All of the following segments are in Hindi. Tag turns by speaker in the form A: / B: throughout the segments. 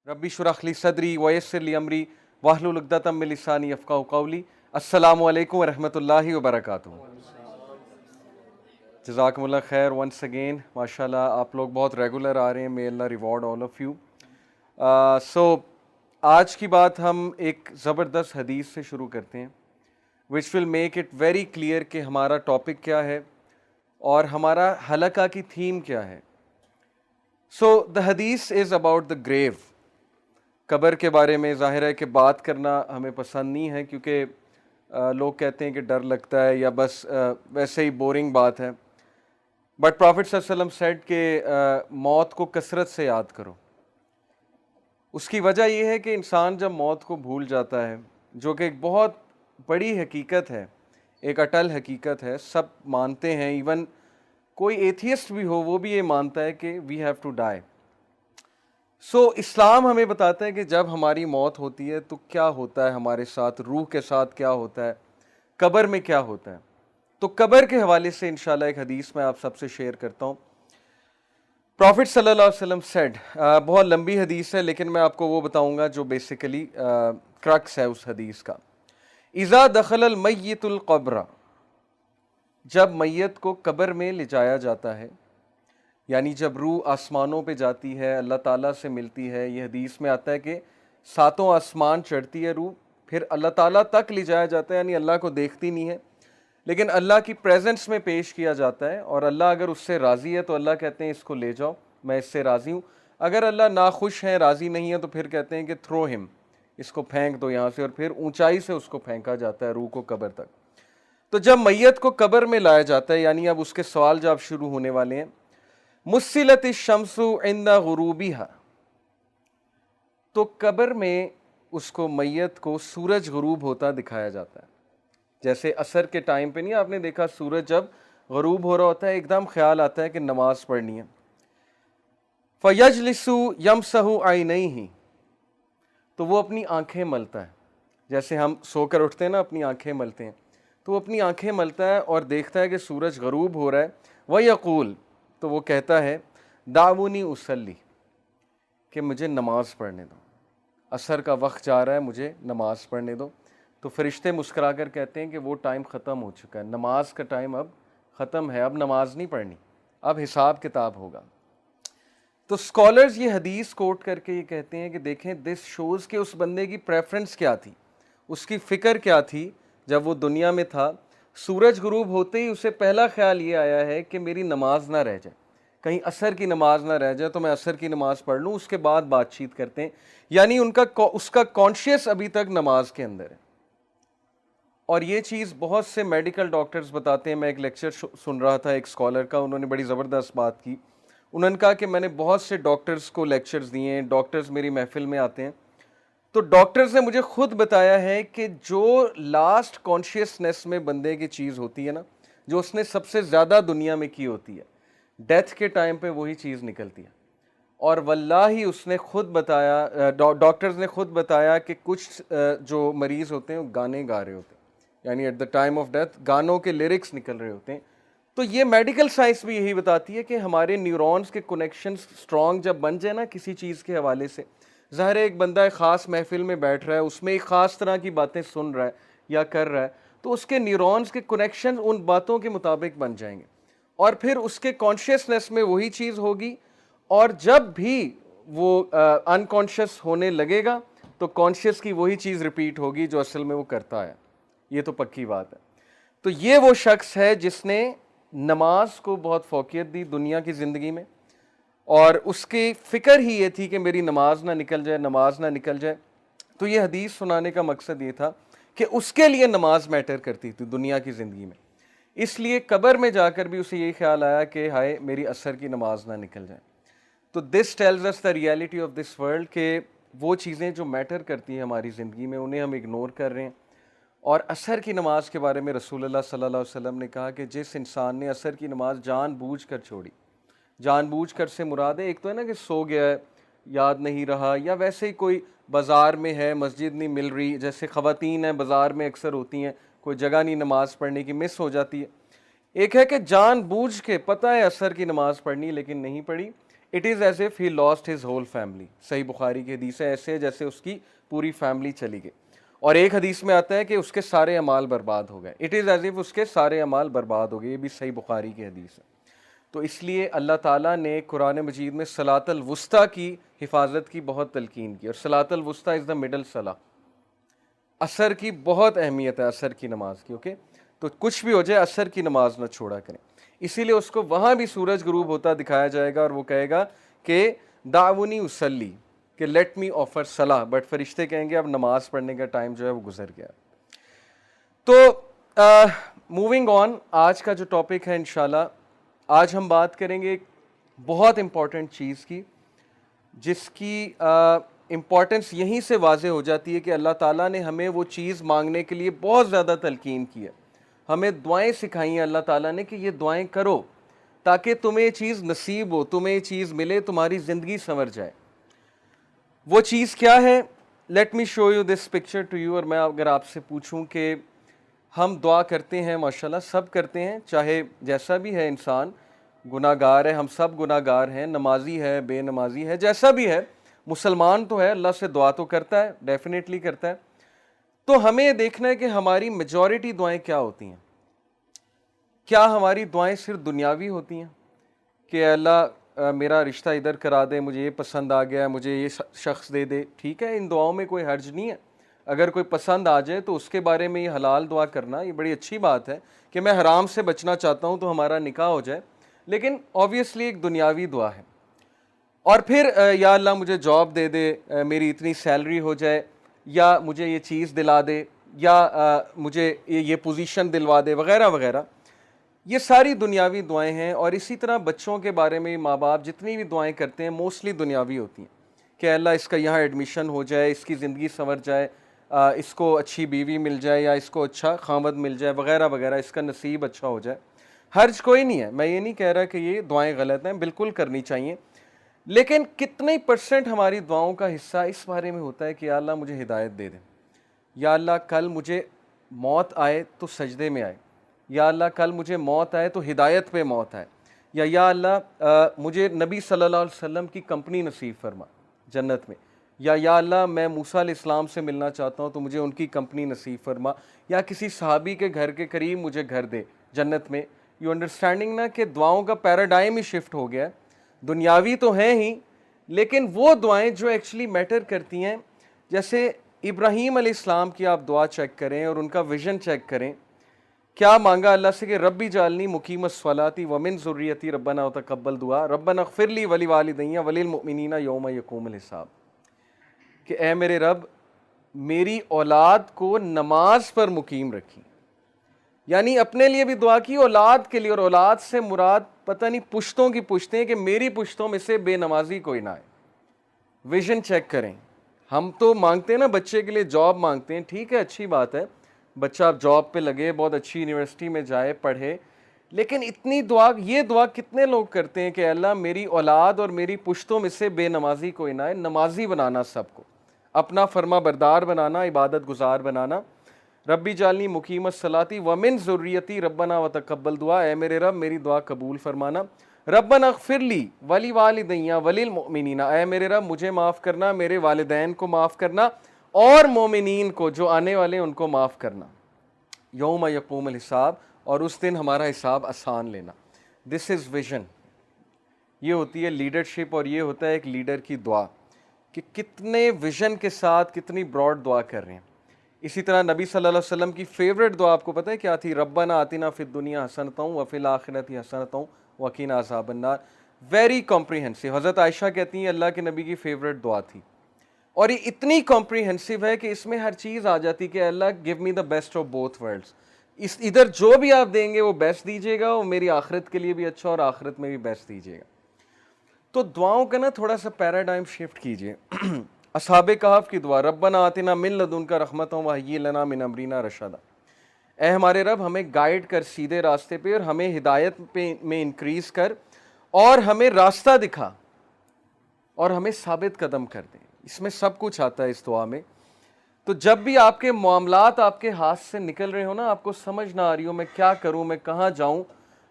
A: रब्बी शुरह ली सदरी वयस्सिर ली अमरी वाहलुल उक़दतम मिन लिसानी यफ़क़हू क़ौली। अस्सलामु अलैकुम व रहमतुल्लाहि व बरकातुहू। जज़ाकुमुल्लाह खैर वंस अगेन। माशाल्लाह आप लोग बहुत रेगुलर आ रहे हैं। मे अल्लाह रिवॉर्ड ऑल ऑफ़ यू। सो आज की बात हम एक ज़बरदस्त हदीस से शुरू करते हैं which will make it very clear कि हमारा टॉपिक क्या है और हमारा हलका की थीम क्या है। सो द हदीस इज़ अबाउट द ग्रेव। कब्र के बारे में ज़ाहिर है कि बात करना हमें पसंद नहीं है, क्योंकि लोग कहते हैं कि डर लगता है या बस वैसे ही बोरिंग बात है। बट प्रॉफिट सल्लल्लाहु अलैहि वसल्लम सेड कि मौत को कसरत से याद करो। उसकी वजह यह है कि इंसान जब मौत को भूल जाता है, जो कि एक बहुत बड़ी हकीकत है, एक अटल हकीकत है, सब मानते हैं, इवन कोई एथियस्ट भी हो वो भी ये मानता है कि वी हैव टू डाई। सो इस्लाम हमें बताता है कि जब हमारी मौत होती है तो क्या होता है हमारे साथ, रूह के साथ क्या होता है, कब्र में क्या होता है। तो कब्र के हवाले से इंशाल्लाह एक हदीस मैं आप सबसे शेयर करता हूँ। प्रॉफिट सल्लल्लाहु अलैहि वसल्लम सेड, बहुत लंबी हदीस है लेकिन मैं आपको वो बताऊंगा जो बेसिकली क्रक्स है उस हदीस का। इज़ा दखलल मय्यितुल क़ब्र, जब मैयत को कब्र में ले जाया जाता है, यानी जब रूह आसमानों पे जाती है, अल्लाह ताला से मिलती है। ये हदीस में आता है कि सातों आसमान चढ़ती है रूह, फिर अल्लाह ताला तक ले जाया जाता है, यानी अल्लाह को देखती नहीं है लेकिन अल्लाह की प्रेजेंस में पेश किया जाता है। और अल्लाह अगर उससे राज़ी है तो अल्लाह कहते हैं इसको ले जाओ, मैं इससे राज़ी हूँ। अगर अल्लाह नाखुश है, राज़ी नहीं है, तो फिर कहते हैं कि थ्रो हिम, इसको फेंक दो यहाँ से, और फिर ऊंचाई से उसको फेंका जाता है रूह को कब्र तक। तो जब मैयत को कब्र में लाया जाता है, यानी अब उसके सवाल जवाब शुरू होने वाले हैं। मुस्सिलत शम्सु इंदा गुरूबिहा, तो कब्र में उसको मैयत को सूरज गुरूब होता दिखाया जाता है। जैसे असर के टाइम पे नहीं आपने देखा, सूरज जब गुरूब हो रहा होता है एकदम ख्याल आता है कि नमाज पढ़नी है। फयजलिसु यमसहु आइनैहि, तो वो अपनी आंखें मलता है। जैसे हम सोकर उठते हैं ना, अपनी आंखें मलते हैं, तो वो अपनी आंखें मलता है और देखता है कि सूरज गुरूब हो रहा है। वह यक़ूल, तो वो कहता है दावुनी उसल्ली, कि मुझे नमाज पढ़ने दो, असर का वक्त जा रहा है, मुझे नमाज पढ़ने दो। तो फरिश्ते मुस्कुराकर कहते हैं कि वो टाइम ख़त्म हो चुका है, नमाज का टाइम अब ख़त्म है, अब नमाज नहीं पढ़नी, अब हिसाब किताब होगा। तो स्कॉलर्स ये हदीस कोट करके ये कहते हैं कि देखें, दिस शोज़ कि उस बंदे की प्रेफरेंस क्या थी, उसकी फ़िक्र क्या थी जब वो दुनिया में था। सूरज गुरूब होते ही उसे पहला ख्याल ये आया है कि मेरी नमाज ना रह जाए, कहीं असर की नमाज ना रह जाए, तो मैं असर की नमाज पढ़ लूँ, उसके बाद बातचीत करते हैं। यानी उसका कॉन्शियस अभी तक नमाज के अंदर है। और ये चीज़ बहुत से मेडिकल डॉक्टर्स बताते हैं। मैं एक लेक्चर सुन रहा था एक स्कॉलर का, उन्होंने बड़ी ज़बरदस्त बात की। उन्होंने कहा कि मैंने बहुत से डॉक्टर्स को लेक्चर्स दिए हैं, डॉक्टर्स मेरी महफिल में आते हैं, तो डॉक्टर्स ने मुझे खुद बताया है कि जो लास्ट कॉन्शियसनेस में बंदे की चीज़ होती है ना, जो उसने सबसे ज़्यादा दुनिया में की होती है, डेथ के टाइम पे वही चीज़ निकलती है। और वल्लाही उसने खुद बताया, डॉक्टर्स ने खुद बताया कि कुछ जो मरीज़ होते हैं वो गाने गा रहे होते हैं, यानी at the time of death गानों के लिरिक्स निकल रहे होते हैं। तो ये मेडिकल साइंस भी यही बताती है कि हमारे न्यूरॉन्स के कनेक्शन स्ट्रॉन्ग जब बन जाए ना किसी चीज़ के हवाले से, ज़ाहिर है एक बंदा एक ख़ास महफिल में बैठ रहा है, उसमें एक ख़ास तरह की बातें सुन रहा है या कर रहा है, तो उसके न्यूरॉन्स के कनेक्शन उन बातों के मुताबिक बन जाएंगे और फिर उसके कॉन्शियसनेस में वही चीज़ होगी। और जब भी वो अनकॉन्शियस होने लगेगा तो कॉन्शियस की वही चीज़ रिपीट होगी जो असल में वो करता है। ये तो पक्की बात है। तो ये वो शख्स है जिसने नमाज को बहुत फौकियत दी दुनिया की ज़िंदगी में, और उसकी फ़िक्र ही ये थी कि मेरी नमाज ना निकल जाए, नमाज ना निकल जाए। तो ये हदीस सुनाने का मकसद ये था कि उसके लिए नमाज मैटर करती थी दुनिया की ज़िंदगी में। इसलिए कब्र में जाकर भी उसे यही ख्याल आया कि हाय मेरी असर की नमाज ना निकल जाए। तो this tells us the reality of this world के वो चीज़ें जो मैटर करती हैं हमारी ज़िंदगी में उन्हें हम इग्नोर कर रहे हैं। और असर की नमाज के बारे में रसूलुल्लाह सल्लल्लाहु अलैहि वसल्लम ने कहा कि जिस इंसान ने असर की नमाज जानबूझकर छोड़ी, जानबूझकर से मुराद है, एक तो है ना कि सो गया है, याद नहीं रहा, या वैसे ही कोई बाज़ार में है, मस्जिद नहीं मिल रही, जैसे ख़वातीन हैं बाज़ार में अक्सर होती हैं, कोई जगह नहीं नमाज़ पढ़ने की, मिस हो जाती है। एक है कि जानबूझ के पता है असर की नमाज पढ़नी लेकिन नहीं पढ़ी, it is as if he lost his whole family. सही बुखारी की हदीस है, ऐसे जैसे उसकी पूरी फैमिली चली गई। और एक हदीस में आता है कि उसके सारे अमाल बर्बाद हो गए, इट इज़ एज इफ उसके सारे अमाल बर्बाद हो गए। ये भी सही बुखारी की हदीस है। तो इसलिए अल्लाह ताला ने कुरान मजीद में सलातल वुस्ता की हिफाजत की बहुत तलकीन की, और सलातल वुस्ता इज़ द मिडल सला। असर की बहुत अहमियत है, असर की नमाज की। ओके, तो कुछ भी हो जाए असर की नमाज ना छोड़ा करें। इसीलिए उसको वहाँ भी सूरज गुरूब होता दिखाया जाएगा और वो कहेगा कि दावुनी उसल्ली, कि लेट मी ऑफर सलाह, बट फरिश्ते कहेंगे अब नमाज पढ़ने का टाइम जो है वो गुजर गया। तो मूविंग ऑन, आज का जो टॉपिक है इंशाल्लाह, आज हम बात करेंगे एक बहुत इम्पॉर्टेंट चीज़ की, जिसकी इम्पॉर्टेंस यहीं से वाज़े हो जाती है कि अल्लाह ताला ने हमें वो चीज़ मांगने के लिए बहुत ज़्यादा तलकीन की है। हमें दुआएं सिखाई हैं अल्लाह ताला ने कि ये दुआएं करो ताकि तुम्हें ये चीज़ नसीब हो, तुम्हें ये चीज़ मिले, तुम्हारी ज़िंदगी संवर जाए। वो चीज़ क्या है? Let me show you this picture to you. और मैं अगर आपसे पूछूं कि हम दुआ करते हैं, माशाल्लाह सब करते हैं, चाहे जैसा भी है इंसान, गुनाहगार है, हम सब गुनाहगार हैं, नमाजी है, बेनमाजी है, जैसा भी है, मुसलमान तो है, अल्लाह से दुआ तो करता है, डेफिनेटली करता है। तो हमें ये देखना है कि हमारी मेजॉरिटी दुआएं क्या होती हैं। क्या हमारी दुआएं सिर्फ दुनियावी होती हैं कि अल्लाह मेरा रिश्ता इधर करा दे, मुझे ये पसंद आ गया, मुझे ये शख्स दे दे, ठीक है, इन दुआओं में कोई हर्ज नहीं है। अगर कोई पसंद आ जाए तो उसके बारे में ये हलाल दुआ करना, ये बड़ी अच्छी बात है कि मैं हराम से बचना चाहता हूँ तो हमारा निकाह हो जाए, लेकिन ऑब्वियसली एक दुनियावी दुआ है। और फिर या अल्लाह मुझे जॉब दे दे, मेरी इतनी सैलरी हो जाए, या मुझे ये चीज़ दिला दे, या मुझे ये पोजीशन दिलवा दे, वगैरह वगैरह। ये सारी दुनियावी दुआएं हैं। और इसी तरह बच्चों के बारे में माँ बाप जितनी भी दुआएं करते हैं मोस्टली दुनियावी होती हैं कि अल्लाह इसका यहाँ एडमिशन हो जाए, इसकी ज़िंदगी संवर जाए, इसको अच्छी बीवी मिल जाए, या इसको अच्छा खामद मिल जाए, वगैरह वगैरह, इसका नसीब अच्छा हो जाए। हर्ज कोई नहीं है, मैं ये नहीं कह रहा कि ये दुआएं गलत हैं, बिल्कुल करनी चाहिए, लेकिन कितने % हमारी दुआओं का हिस्सा इस बारे में होता है कि या अल्लाह मुझे हिदायत दे दे, या अल्लाह कल मुझे मौत आए तो सजदे में आए, या अल्लाह कल मुझे मौत आए तो हिदायत पे मौत आए, या अल्लाह मुझे नबी सल्लल्लाहु अलैहि वसल्लम की कंपनी नसीब फरमा जन्नत में, या अल्लाह मैं मूसा अलैहिस्सलाम से मिलना चाहता हूँ तो मुझे उनकी कंपनी नसीब फरमा, या किसी सहाबी के घर के करीब मुझे घर दे जन्नत में। यू अंडरस्टैंडिंग ना कि दुआओं का पैराडाइम ही शिफ्ट हो गया है। दुनियावी तो हैं ही, लेकिन वो दुआएं जो एक्चुअली मैटर करती हैं, जैसे इब्राहीम अलैहिस्सलाम की आप दुआ चेक करें और उनका विजन चेक करें, क्या मांगा अल्लाह से कि रब्बी जालनी मुकीमस्सलाती व मिन ज़ुर्रियती रब्बना व तक़ब्बल दुआ रब्बना ग़फ़िरली वली वालिदैया वलिल मुमिनीना यौम यक़ूमुल हिसाब, कि ए मेरे रब मेरी औलाद को नमाज पर मुकीम रखी। यानी अपने लिए भी दुआ की, औलाद के लिए, और औलाद से मुराद पता नहीं पुश्तों की पुश्तें, कि मेरी पुश्तों में से बेनमाजी कोई ना आए। विजन चेक करें। हम तो मांगते हैं ना बच्चे के लिए, जॉब मांगते हैं, ठीक है, अच्छी बात है, बच्चा आप जॉब पे लगे, बहुत अच्छी यूनिवर्सिटी में जाए, पढ़े, लेकिन इतनी दुआ, ये दुआ कितने लोग करते हैं कि अल्लाह मेरी औलाद और मेरी पुश्तों में से बेनमाजी कोई ना आए। नमाजी बनाना सबको, अपना फर्मा बरदार बनाना, इबादत गुजार बनाना। रब्बी जालनी मुकीमस्सलाती व मिन ज़ुर्रियती रब्बना व तक़ब्बल दुआ, ए मेरे रब मेरी दुआ कबूल फरमाना। रब्बना ग़फ़िरली वली वालिदैया वलिल मुमिनीना, ए मेरे रब मुझे माफ़ करना, मेरे वालिदैन को माफ़ करना, और मोमिनीन को जो आने वाले उनको माफ़ करना, यौम यक़ूमुल हिसाब, और उस दिन हमारा हिसाब आसान लेना। This is vision. ये होती है लीडरशिप, और ये होता है एक लीडर की दुआ कि कितने विजन के साथ कितनी ब्रॉड दुआ कर रहे हैं। इसी तरह नबी सल्लल्लाहु अलैहि वसल्लम की फेवरेट दुआ आपको पता है क्या थी? रब्बना आतिना फिद दुनिया हसनतम व फिल आखिरति हसनतम व क़िना अज़ाबन्नार। Very comprehensive. हज़रत आयशा कहती हैं अल्लाह के नबी की फेवरेट दुआ थी, और ये इतनी कॉम्प्रिहेंसिव है कि इसमें हर चीज़ आ जाती कि Allah give me the best of both worlds. इस इधर जो भी आप देंगे वो बेस्ट दीजिएगा, और मेरी आखिरत के लिए भी अच्छा, और आखिरत में भी बेस्ट दीजिएगा। तो दुआओं का ना थोड़ा सा पैराडाइम शिफ्ट कीजिए। असहाबे कहफ की दुआ, रब्बना आतिना मिन लदुनका रहमतन व हय्यि लना मिन अमरिना रशदा। ए हमारे रब हमें गाइड कर सीधे रास्ते पे, और हमें हिदायत पे में इंक्रीज कर, और हमें रास्ता दिखा, और हमें साबित कदम कर दे। इसमें सब कुछ आता है इस दुआ में। तो जब भी आपके मामलात आपके हाथ से निकल रहे हो ना, आपको समझ ना आ रही हो मैं क्या करूं, मैं कहाँ जाऊं,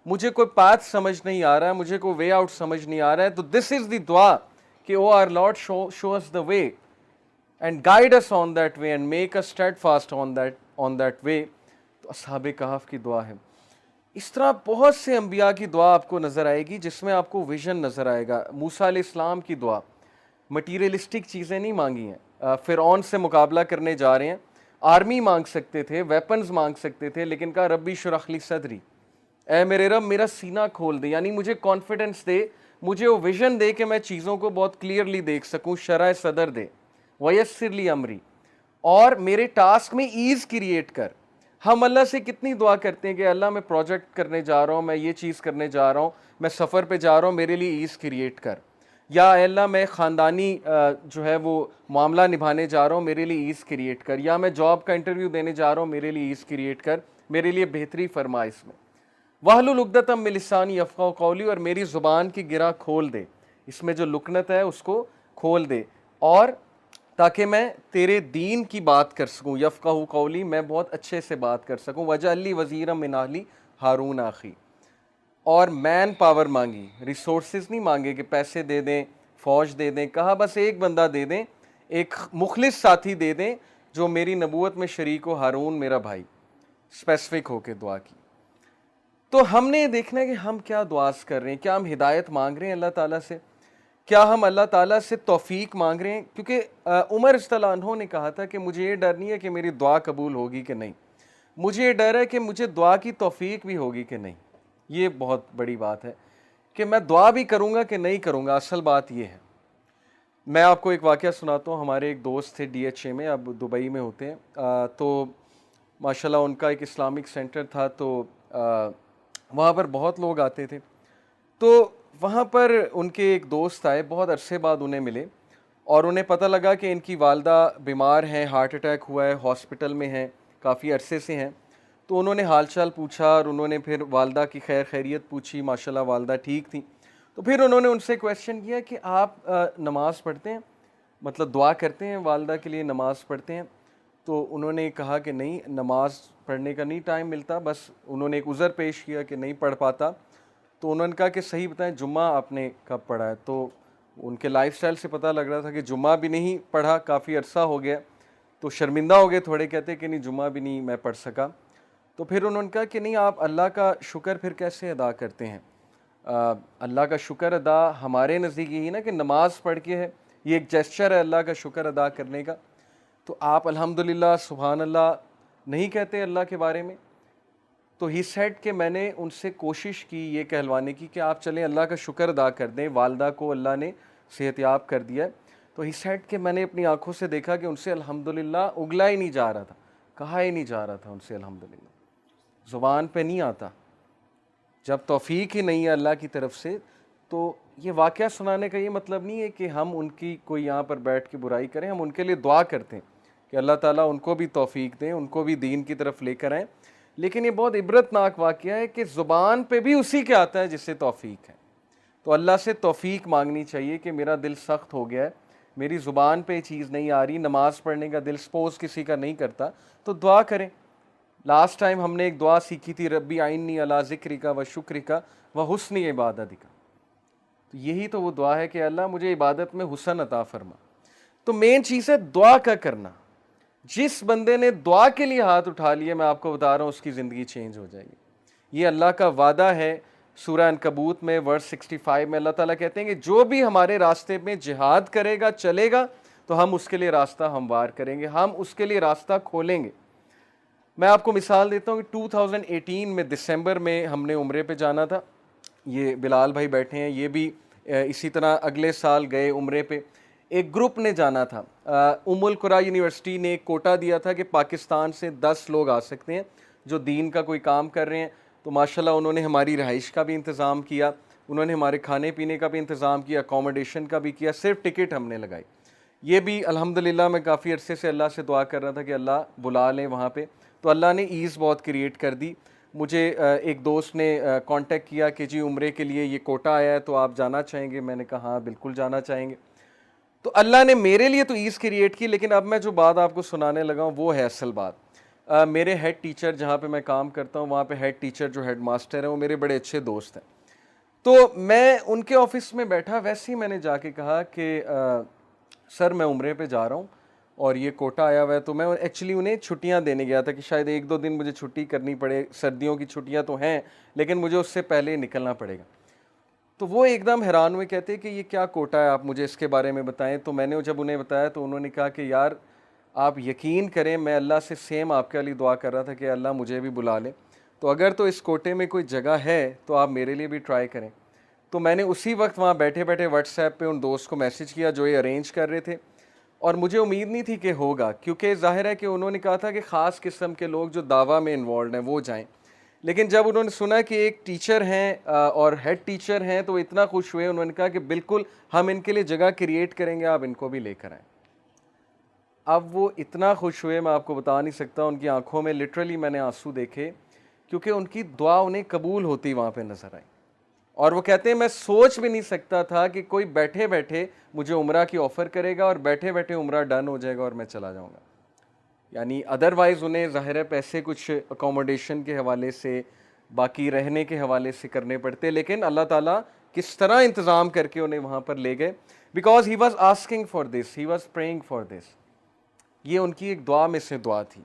A: मुझे कोई पाथ समझ नहीं आ रहा है, मुझे कोई वे आउट समझ नहीं आ रहा है, तो दिस इज द दुआ कि O our lord show us the way and guide us on that way and make us steadfast on that way. तो अस्हाबे कहफ की दुआ है। इस तरह बहुत से अंबिया की दुआ आपको नज़र आएगी जिसमें आपको विजन नज़र आएगा। मूसा अलैहिस्सलाम की दुआ, मटीरियलिस्टिक चीज़ें नहीं मांगी हैं, फ़िरौन से मुकाबला करने जा रहे हैं, आर्मी मांग सकते थे, वेपन्स मांग सकते थे, लेकिन कहा रब्बी शुरह ली सदरी, ऐ मेरे रब मेरा सीना खोल दे, यानी मुझे कॉन्फिडेंस दे, मुझे वो विजन दे कि मैं चीज़ों को बहुत क्लियरली देख सकूं, शरह सदर दे, वयस्सिर ली अमरी, और मेरे टास्क में ईज़ क्रिएट कर। हम अल्लाह से कितनी दुआ करते हैं कि अल्लाह मैं प्रोजेक्ट करने जा रहा हूँ, मैं ये चीज़ करने जा रहा हूँ, मैं सफ़र पे जा रहा हूँ, मेरे लिए ईज़ क्रिएट कर। या अल्लाह मैं ख़ानदानी जो है वो मामला निभाने जा रहा हूँ, मेरे लिए ईज़ क्रिएट कर। या मैं जॉब का इंटरव्यू देने जा रहा हूँ, मेरे लिए ईज़ क्रिएट कर, मेरे लिए बेहतरी फरमा इसमें। वाहलुल उक़दतम मिन लिसानी यफ़क़हू क़ौली, और मेरी ज़ुबान की गिरा खोल दे, इसमें जो लुकनत है उसको खोल दे, और ताकि मैं तेरे दीन की बात कर सकूँ। यफ़क़हू क़ौली, मैं बहुत अच्छे से बात कर सकूँ। वजअल्ली वज़ीरम मिन अहली हारून आखी, और मैन पावर मांगी, रिसोर्सेज नहीं मांगे कि पैसे दे दें, फ़ौज दे दें, कहा बस एक बंदा दे दें, एक मुखलिस साथी दे दें जो मेरी नबूवत में शरीक हो, हारून मेरा भाई। स्पेसिफिक होके दुआ की। तो हमने देखना है कि हम क्या दुआस कर रहे हैं, क्या हम हिदायत मांग रहे हैं अल्लाह ताला से, क्या हम अल्लाह ताला से तौफीक मांग रहे हैं। क्योंकि उमर रज़ियल्लाहु अन्हु ने कहा था कि मुझे ये डर नहीं है कि मेरी दुआ कबूल होगी कि नहीं, मुझे ये डर है कि मुझे दुआ की तौफीक भी होगी कि नहीं। ये बहुत बड़ी बात है कि मैं दुआ भी करूँगा कि नहीं करूँगा, असल बात ये है। मैं आपको एक वाक़या सुनाता हूँ। हमारे एक दोस्त थे DHA में, अब दुबई में होते हैं, तो माशाल्लाह उनका एक इस्लामिक सेंटर था, तो वहाँ पर बहुत लोग आते थे। तो वहाँ पर उनके एक दोस्त आए, बहुत अरसे बाद उन्हें मिले, और उन्हें पता लगा कि इनकी वालदा बीमार हैं, हार्ट अटैक हुआ है, हॉस्पिटल में हैं, काफ़ी अरसे से हैं। तो उन्होंने हाल चाल पूछा, और उन्होंने फिर वालदा की खैर खैरियत पूछी। माशाल्लाह वालदा ठीक थी। तो फिर उन्होंने उनसे क्वेश्चन किया कि आप नमाज़ पढ़ते हैं, मतलब दुआ करते हैं, वालदा के लिए नमाज़ पढ़ते हैं? तो उन्होंने कहा कि नहीं, नमाज़ पढ़ने का नहीं टाइम मिलता। बस उन्होंने एक उज़र पेश किया कि नहीं पढ़ पाता। तो उन्होंने कहा कि सही बताएं, जुम्मा आपने कब पढ़ा है? तो उनके लाइफस्टाइल से पता लग रहा था कि जुम्मा भी नहीं पढ़ा, काफ़ी अरसा हो गया। तो शर्मिंदा हो गए थोड़े, कहते कि नहीं जुम्मा भी नहीं मैं पढ़ सका। तो फिर उन्होंने कहा कि नहीं, आप अल्लाह का शुक्र फिर कैसे अदा करते हैं? अल्लाह का शुक्र अदा हमारे नज़दीक यही ना कि नमाज़ पढ़ के है, ये एक जेस्चर है अल्लाह का शुक्र अदा करने का। तो आप अल्हम्दुलिल्लाह सुभान अल्लाह नहीं कहते अल्लाह के बारे में? तो ही सेड कि मैंने उनसे कोशिश की ये कहलवाने की कि आप चलें अल्लाह का शुक्र अदा कर दें, वालदा को अल्लाह ने सेहतयाब कर दिया है। तो ही सेड कि मैंने अपनी आंखों से देखा कि उनसे अल्हम्दुलिल्लाह उगला ही नहीं जा रहा था, कहा ही नहीं जा रहा था उनसे अल्हम्दुलिल्लाह, ज़ुबान पे नहीं आता। जब तौफीक ही नहीं है अल्लाह की तरफ से, तो ये वाक़या सुनाने का ये मतलब नहीं है कि हम उनकी कोई यहाँ पर बैठ के बुराई करें, हम उनके लिए दुआ करते हैं कि अल्लाह ताला उनको भी तौफीक दें, उनको भी दीन की तरफ लेकर आएँ। लेकिन ये बहुत इबरतनाक वाक़या है कि ज़ुबान पे भी उसी के आता है जिससे तौफीक है। तो अल्लाह से तौफीक मांगनी चाहिए कि मेरा दिल सख्त हो गया है, मेरी ज़ुबान पे चीज़ नहीं आ रही, नमाज़ पढ़ने का दिल सपोज़ किसी का नहीं करता, तो दुआ करें। लास्ट टाइम हमने एक दुआ सीखी थी, रब्बी आइन्नी अला ज़िक्रिका व शुक्रिका व हुस्नि इबादतिका। तो यही तो वो दुआ है कि अल्लाह मुझे इबादत में हुस्न अता फरमा। तो मेन चीज़ है दुआ का करना। जिस बंदे ने दुआ के लिए हाथ उठा लिए, मैं आपको बता रहा हूँ उसकी ज़िंदगी चेंज हो जाएगी। ये अल्लाह का वादा है। सूरह अनकबूत में वर्स 65 में अल्लाह ताला कहते हैं कि जो भी हमारे रास्ते में जिहाद करेगा, चलेगा, तो हम उसके लिए रास्ता हमवार करेंगे, हम उसके लिए रास्ता खोलेंगे। मैं आपको मिसाल देता हूँ कि 2018 में दिसंबर में हमने उम्रे पे जाना था। ये बिलाल भाई बैठे हैं, ये भी इसी तरह अगले साल गए उम्रे पे। एक ग्रुप ने जाना था। उम्मुल कुरा यूनिवर्सिटी ने एक कोटा दिया था कि पाकिस्तान से 10 लोग आ सकते हैं जो दीन का कोई काम कर रहे हैं। तो माशाल्लाह उन्होंने हमारी रहाइश का भी इंतज़ाम किया, उन्होंने हमारे खाने पीने का भी इंतज़ाम किया, अकोमोडेशन का भी किया, सिर्फ टिकट हमने लगाई। ये भी अल्हम्दुलिल्लाह मैं काफ़ी अरसे से अल्लाह से दुआ कर रहा था कि अल्लाह बुला लें वहाँ पे। तो अल्लाह ने ईज़ बहुत क्रिएट कर दी। मुझे एक दोस्त ने कांटेक्ट किया कि जी उम्रे के लिए ये कोटा आया है, तो आप जाना चाहेंगे? मैंने कहा हाँ बिल्कुल जाना चाहेंगे। तो अल्लाह ने मेरे लिए तो ईज़ क्रिएट की, लेकिन अब मैं जो बात आपको सुनाने लगा हूँ वो है असल बात। मेरे हेड टीचर जहाँ पे मैं काम करता हूँ, वहाँ पे हेड टीचर जो हेड मास्टर है वो मेरे बड़े अच्छे दोस्त हैं। तो मैं उनके ऑफिस में बैठा, वैसे ही मैंने जाके कहा कि सर मैं उम्रे पे जा रहा हूँ और ये कोटा आया हुआ है। तो मैं एक्चुअली उन्हें छुट्टियां देने गया था कि शायद 1-2 दिन मुझे छुट्टी करनी पड़े, सर्दियों की छुट्टियां तो हैं लेकिन मुझे उससे पहले निकलना पड़ेगा। तो वो एकदम हैरान हुए, कहते कि ये क्या कोटा है, आप मुझे इसके बारे में बताएं। तो मैंने जब उन्हें बताया तो उन्होंने कहा कि यार आप यकीन करें, मैं अल्लाह से सेम आपके वाली दुआ कर रहा था कि अल्लाह मुझे भी बुला ले, तो अगर तो इस कोटे में कोई जगह है तो आप मेरे लिए भी ट्राई करें। तो मैंने उसी वक्त वहाँ बैठे बैठे व्हाट्सएप पे उन दोस्त को मैसेज किया जो ये अरेंज कर रहे थे, और मुझे उम्मीद नहीं थी कि होगा, क्योंकि जाहिर है कि उन्होंने कहा था कि ख़ास किस्म के लोग जो दावा में इन्वॉल्व हैं वो जाएं। लेकिन जब उन्होंने सुना कि एक टीचर हैं और हेड टीचर हैं तो इतना खुश हुए, उन्होंने कहा कि बिल्कुल हम इनके लिए जगह क्रिएट करेंगे, आप इनको भी लेकर आएँ। अब वो इतना खुश हुए, मैं आपको बता नहीं सकता, उनकी आंखों में लिटरली मैंने आंसू देखे, क्योंकि उनकी दुआ उन्हें कबूल होती वहाँ पे नज़र आई। और वो कहते हैं मैं सोच भी नहीं सकता था कि कोई बैठे बैठे मुझे उम्रा की ऑफ़र करेगा और बैठे बैठे उम्रा डन हो जाएगा और मैं चला जाऊँगा। यानी अदरवाइज़ उन्हें ज़ाहिर है पैसे कुछ अकोमोडेशन के हवाले से, बाकी रहने के हवाले से करने पड़ते, लेकिन अल्लाह ताला किस तरह इंतज़ाम करके उन्हें वहाँ पर ले गए, because he was asking for this, he was praying for this. ये उनकी एक दुआ में से दुआ थी।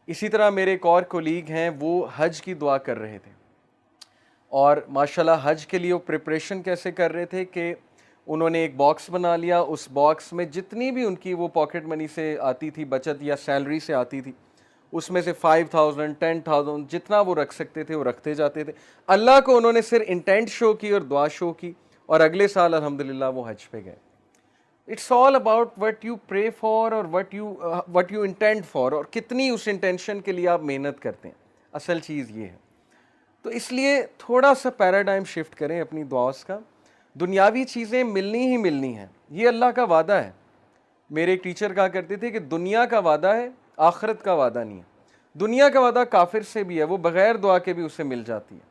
A: इसी तरह मेरे एक और कोलीग हैं, वो हज की दुआ कर रहे थे, और माशाल्लाह हज के लिए वो प्रिपरेशन कैसे कर रहे थे कि उन्होंने एक बॉक्स बना लिया, उस बॉक्स में जितनी भी उनकी वो पॉकेट मनी से आती थी बचत या सैलरी से आती थी, उसमें से 5,000 10,000 जितना वो रख सकते थे वो रखते जाते थे। अल्लाह को उन्होंने सिर्फ इंटेंट शो की और दुआ शो की, और अगले साल अल्हम्दुलिल्लाह वो हज पे गए। It's all about what you pray for और व्हाट यू इंटेंट फॉर, और कितनी उस इंटेंशन के लिए आप मेहनत करते हैं, असल चीज़ ये है। तो इसलिए थोड़ा सा पैराडाइम शिफ्ट करें अपनी दुआओं का। दुनियावी चीज़ें मिलनी ही मिलनी हैं, ये अल्लाह का वादा है। मेरे एक टीचर कहा करते थे कि दुनिया का वादा है, आखिरत का वादा नहीं है। दुनिया का वादा काफिर से भी है, वो बगैर दुआ के भी उसे मिल जाती है।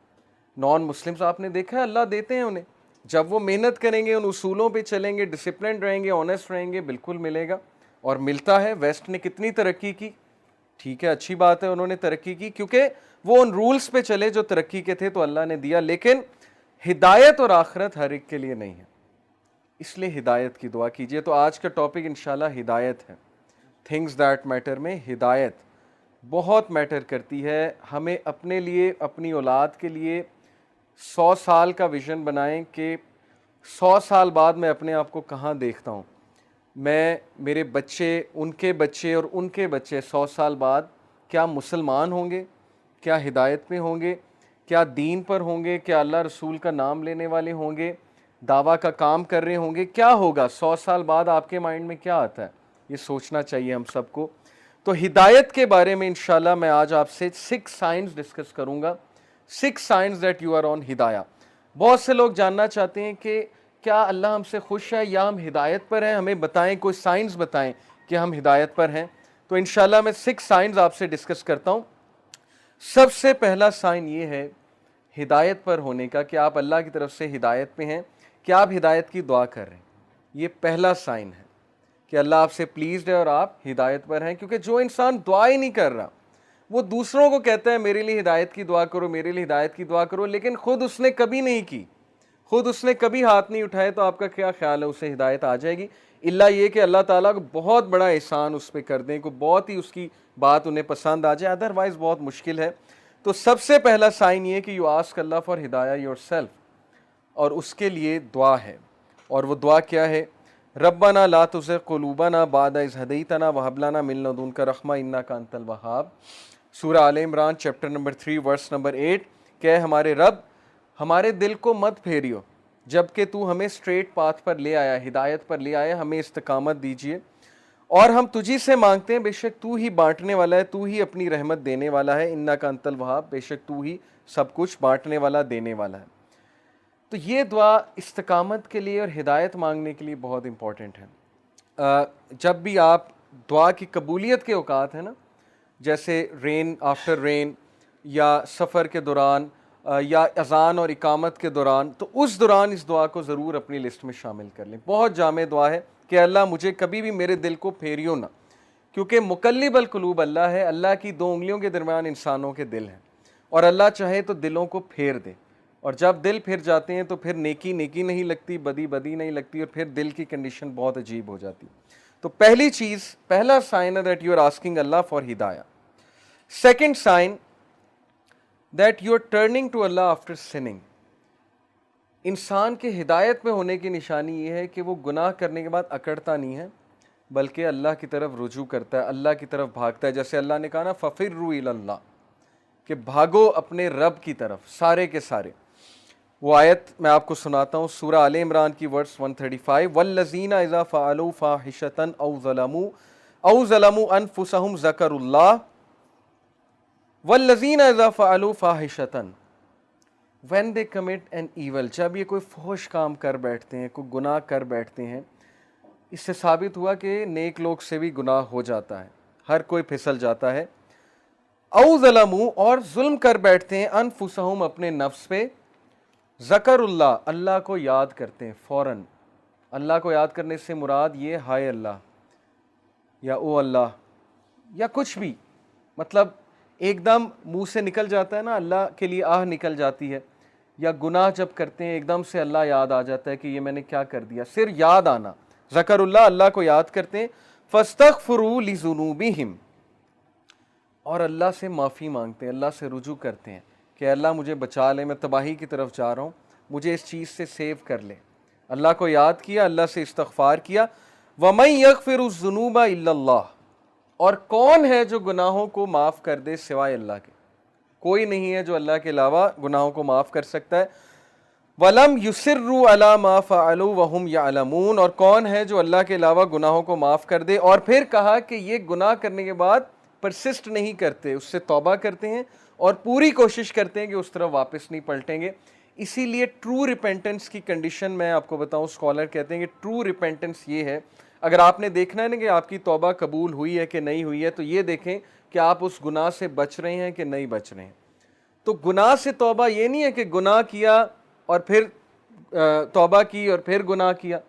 A: नॉन मुस्लिम्स आपने देखा है अल्लाह देते हैं उन्हें, जब वो मेहनत करेंगे, उन उसूलों पे चलेंगे, डिसिप्लिन रहेंगे, ऑनेस्ट रहेंगे, बिल्कुल मिलेगा, और मिलता है। वेस्ट ने कितनी तरक्की की, ठीक है अच्छी बात है उन्होंने तरक्की की, क्योंकि वो उन रूल्स पे चले जो तरक्की के थे तो अल्लाह ने दिया। लेकिन हिदायत और आखिरत हर एक के लिए नहीं है, इसलिए हिदायत की दुआ कीजिए। तो आज का टॉपिक इंशाल्लाह हिदायत है। थिंग्स दैट मैटर में हिदायत बहुत मैटर करती है। हमें अपने लिए, अपनी औलाद के लिए 100 साल का विज़न बनाएं कि 100 साल बाद मैं अपने आप को कहाँ देखता हूँ। मैं, मेरे बच्चे, उनके बच्चे और उनके बच्चे 100 साल बाद क्या मुसलमान होंगे, क्या हिदायत में होंगे, क्या दीन पर होंगे, क्या अल्लाह रसूल का नाम लेने वाले होंगे, दावा का काम कर रहे होंगे, क्या होगा 100 साल बाद, आपके माइंड में क्या आता है, ये सोचना चाहिए हम सबको। तो हिदायत के बारे में इंशाल्लाह मैं आज आपसे 6 साइंस डिस्कस करूंगा, 6 signs that you are on हिदाया। बहुत से लोग जानना चाहते हैं कि क्या अल्लाह हमसे खुश है या हम हिदायत पर हैं, हमें बताएं, कोई साइंस बताएं कि हम हिदायत पर हैं। तो इंशाल्लाह मैं 6 साइंस आपसे डिस्कस करता हूं। सबसे पहला साइन ये है हिदायत पर होने का कि आप अल्लाह की तरफ से हिदायत पे हैं, कि आप हिदायत की दुआ कर रहे हैं। ये पहला साइन है कि अल्लाह आपसे प्लीज्ड है और आप हिदायत पर हैं। क्योंकि जो इंसान दुआ ही नहीं कर रहा, वो दूसरों को कहता है मेरे लिए हिदायत की दुआ करो, मेरे लिए हिदायत की दुआ करो, लेकिन खुद उसने कभी नहीं की, खुद उसने कभी हाथ नहीं उठाए, तो आपका क्या ख्याल है उसे हिदायत आ जाएगी? इल्ला ये कि अल्लाह ताला को बहुत बड़ा एहसान उस पर कर दें, को बहुत ही उसकी बात उन्हें पसंद आ जाए, अदरवाइज बहुत मुश्किल है। तो सबसे पहला साइन ये कि यू आस्क अल्लाह फॉर हिदाया योरसेल्फ, और उसके लिए दुआ है। और वो दुआ क्या है? रब्बना ला तुज़िग़ क़ुलूबना बाद इज़ हदैतना वहब लना मिन लदुनका रहमा इन्नका अंतल वहाब। सूरह आले इमरान चैप्टर नंबर 3 वर्स नंबर 8। कह हमारे रब, हमारे दिल को मत फेरियो जबकि तू हमें स्ट्रेट पाथ पर ले आया, हिदायत पर ले आया, हमें इस्तकामत दीजिए। और हम तुझी से मांगते हैं, बेशक तू ही बांटने वाला है, तू ही अपनी रहमत देने वाला है। इन्नका अंतल वहाब, बेशक तू ही सब कुछ बांटने वाला, देने वाला है। तो ये दुआ इस्तकामत के लिए और हिदायत मांगने के लिए बहुत इंपॉर्टेंट है। जब भी आप दुआ की कबूलियत के औकात है ना, जैसे रेन आफ्टर रेन, या सफ़र के दौरान, या अज़ान और इकामत के दौरान, तो उस दौरान इस दुआ को ज़रूर अपनी लिस्ट में शामिल कर लें। बहुत जामे दुआ है कि अल्लाह मुझे कभी भी मेरे दिल को फेरियो ना, क्योंकि मुकल्लिबल कुलूब अल्लाह है, अल्लाह की दो उंगलियों के दरमियान इंसानों के दिल हैं, और अल्लाह चाहे तो दिलों को फेर दे, और जब दिल फिर जाते हैं तो फिर नेकी नेकी नहीं लगती, बदी बदी नहीं लगती, और फिर दिल की कंडीशन बहुत अजीब हो जाती। तो पहली चीज़, पहला साइन है that you are asking Allah for हिदाया। Second sign that you are turning to Allah after sinning. इंसान के हिदायत में होने की निशानी ये है कि वो गुनाह करने के बाद अकड़ता नहीं है, बल्कि अल्लाह की तरफ रुजू करता है, अल्लाह की तरफ भागता है। जैसे अल्लाह ने कहा ना, फ़फ़िर्रू इलल्लाह, कि भागो अपने रब की तरफ सारे के सारे। वो आयत मैं आपको सुनाता हूँ, सूरह आले इमरान की वर्स 135, वल्लज़ीना इज़ा फ़अलू फ़ाहिशतन औ ज़लमू अनफुसहुम ज़करुल्लाह वल्लज़ीना इज़ा फ़अलू फ़ाहिशतन, when they commit an evil, जब ये कोई फौश काम कर बैठते हैं, कोई गुनाह कर बैठते हैं। इससे साबित हुआ कि नेक लोग से भी गुनाह हो जाता है, हर कोई फिसल जाता है। औ ज़लमू, और जुल्म कर बैठते हैं, अनफुसहुम, अपने नफ्स पे, ज़करुल्लाह, अल्लाह को याद करते हैं फ़ौरन। अल्लाह को याद करने से मुराद ये हाय अल्लाह या ओ अल्लाह या कुछ भी, मतलब एकदम मुंह से निकल जाता है ना, अल्लाह के लिए आह निकल जाती है। या गुनाह जब करते हैं एकदम से अल्लाह याद आ जाता है कि ये मैंने क्या कर दिया, सिर याद आना, ज़करुल्लाह, अल्लाह को याद करते हैं। फ़स्तग़फ़िरू लिज़ुनूबिहिम, और अल्लाह से माफ़ी मांगते हैं, अल्लाह से रुजू करते हैं कि अल्लाह मुझे बचा ले, मैं तबाही की तरफ जा रहा हूँ, मुझे इस चीज़ से सेव कर ले। अल्लाह को याद किया, अल्लाह से इस्तग़फ़ार किया। वमन यग़फ़िरुज़्ज़ुनूबा इल्लल्लाह, और कौन है जो गुनाहों को माफ़ कर दे सिवाय अल्लाह के? कोई नहीं है जो अल्लाह के अलावा गुनाहों को माफ़ कर सकता है। वलम युसिर्रू अला मा फ़अलू वहुम यअलमून, और कौन है जो अल्लाह के अलावा गुनाहों को माफ़ कर दे। और फिर कहा कि ये गुनाह करने के बाद परसिस्ट नहीं करते, उससे तौबा करते हैं और पूरी कोशिश करते हैं कि उस तरफ वापस नहीं पलटेंगे। इसीलिए ट्रू रिपेंटेंस की कंडीशन मैं आपको बताऊं, स्कॉलर कहते हैं कि ट्रू रिपेंटेंस ये है, अगर आपने देखना है ना कि आपकी तौबा कबूल हुई है कि नहीं हुई है, तो ये देखें कि आप उस गुनाह से बच रहे हैं कि नहीं बच रहे हैं। तो गुनाह से तौबा ये नहीं है कि गुनाह किया और फिर तौबा की और फिर गुनाह किया,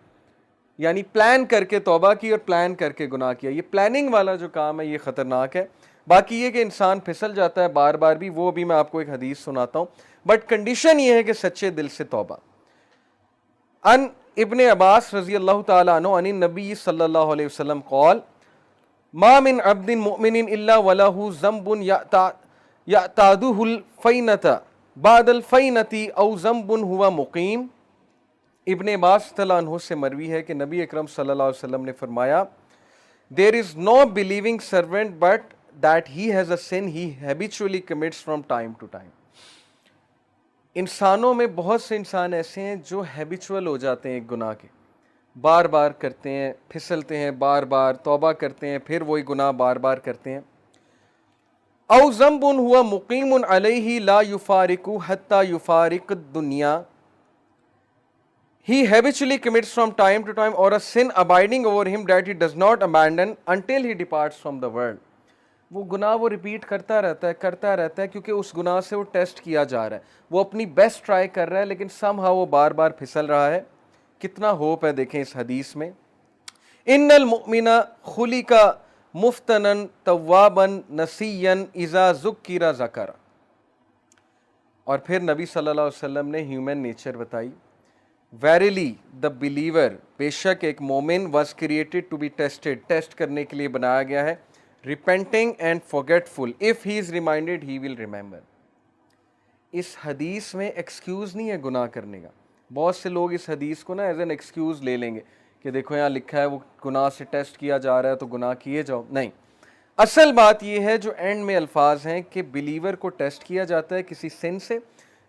A: यानी प्लान करके तौबा की और प्लान करके गुनाह किया। ये प्लानिंग वाला जो काम है ये ख़तरनाक है। बाकी ये कि इंसान फिसल जाता है बार बार भी, वो भी मैं आपको एक हदीस सुनाता हूँ, बट कंडीशन ये है कि सच्चे दिल से तौबा। अन इब्ने अब्बास रज़ी अल्लाह ताला अन्हु अन नबी सल्लल्लाहु अलैहि वसल्लम क़ाल, मा मिन अब्दिन मुमिनिन इल्ला वलहु ज़ंबुन यअतादुहुल फ़ैनता बादल फ़ैनती औ ज़ंबुन हुवा मुक़ीम। इब्ने अब्बास तआला अन्हु से मरवी है कि नबी अकरम सल्लल्लाहु अलैहि वसल्लम ने फरमाया, there is no believing servant but that he has a sin he habitually commits from time to time. इंसानों में बहुत से इंसान ऐसे हैं जो हैबिचुअल हो जाते हैं एक गुनाह के, बार बार करते हैं, फिसलते हैं, बार बार तौबा करते हैं, फिर वही गुनाह बार बार करते हैं। औ ज़ंबुन हुआ मुक़ीमुन अलैहि ला युफ़ारिकु हत्ता युफ़ारिक दुनिया, he habitually commits from time to time, or a sin abiding over him that he does not abandon until he departs from the world। वो गुनाह वो रिपीट करता रहता है क्योंकि उस गुनाह से वो टेस्ट किया जा रहा है, वो अपनी बेस्ट ट्राई कर रहा है, लेकिन समहाउ वो बार बार फिसल रहा है। कितना होप है देखें इस हदीस में, इन्नल मुमिना खुलिका मुफ्तनन तव्वाबन नसीयन इज़ा ज़ुक्किरा ज़करा। और फिर नबी सल्लल्लाहु अलैहि वसल्लम ने ह्यूमन नेचर बताई, वेरिली द बिलीवर, बेशक एक मोमिन, was created to be tested, test करने के लिए बनाया गया है, repenting and forgetful, if he is reminded he will remember. इस हदीस में एक्सक्यूज नहीं है गुनाह करने का। बहुत से लोग इस हदीस को ना एज एन एक्सक्यूज ले लेंगे कि देखो यहाँ लिखा है वो गुनाह से टेस्ट किया जा रहा है तो गुनाह किए जाओ। नहीं, असल बात यह है जो एंड में अल्फाज हैं कि बिलीवर को टेस्ट किया जाता है किसी सिन से।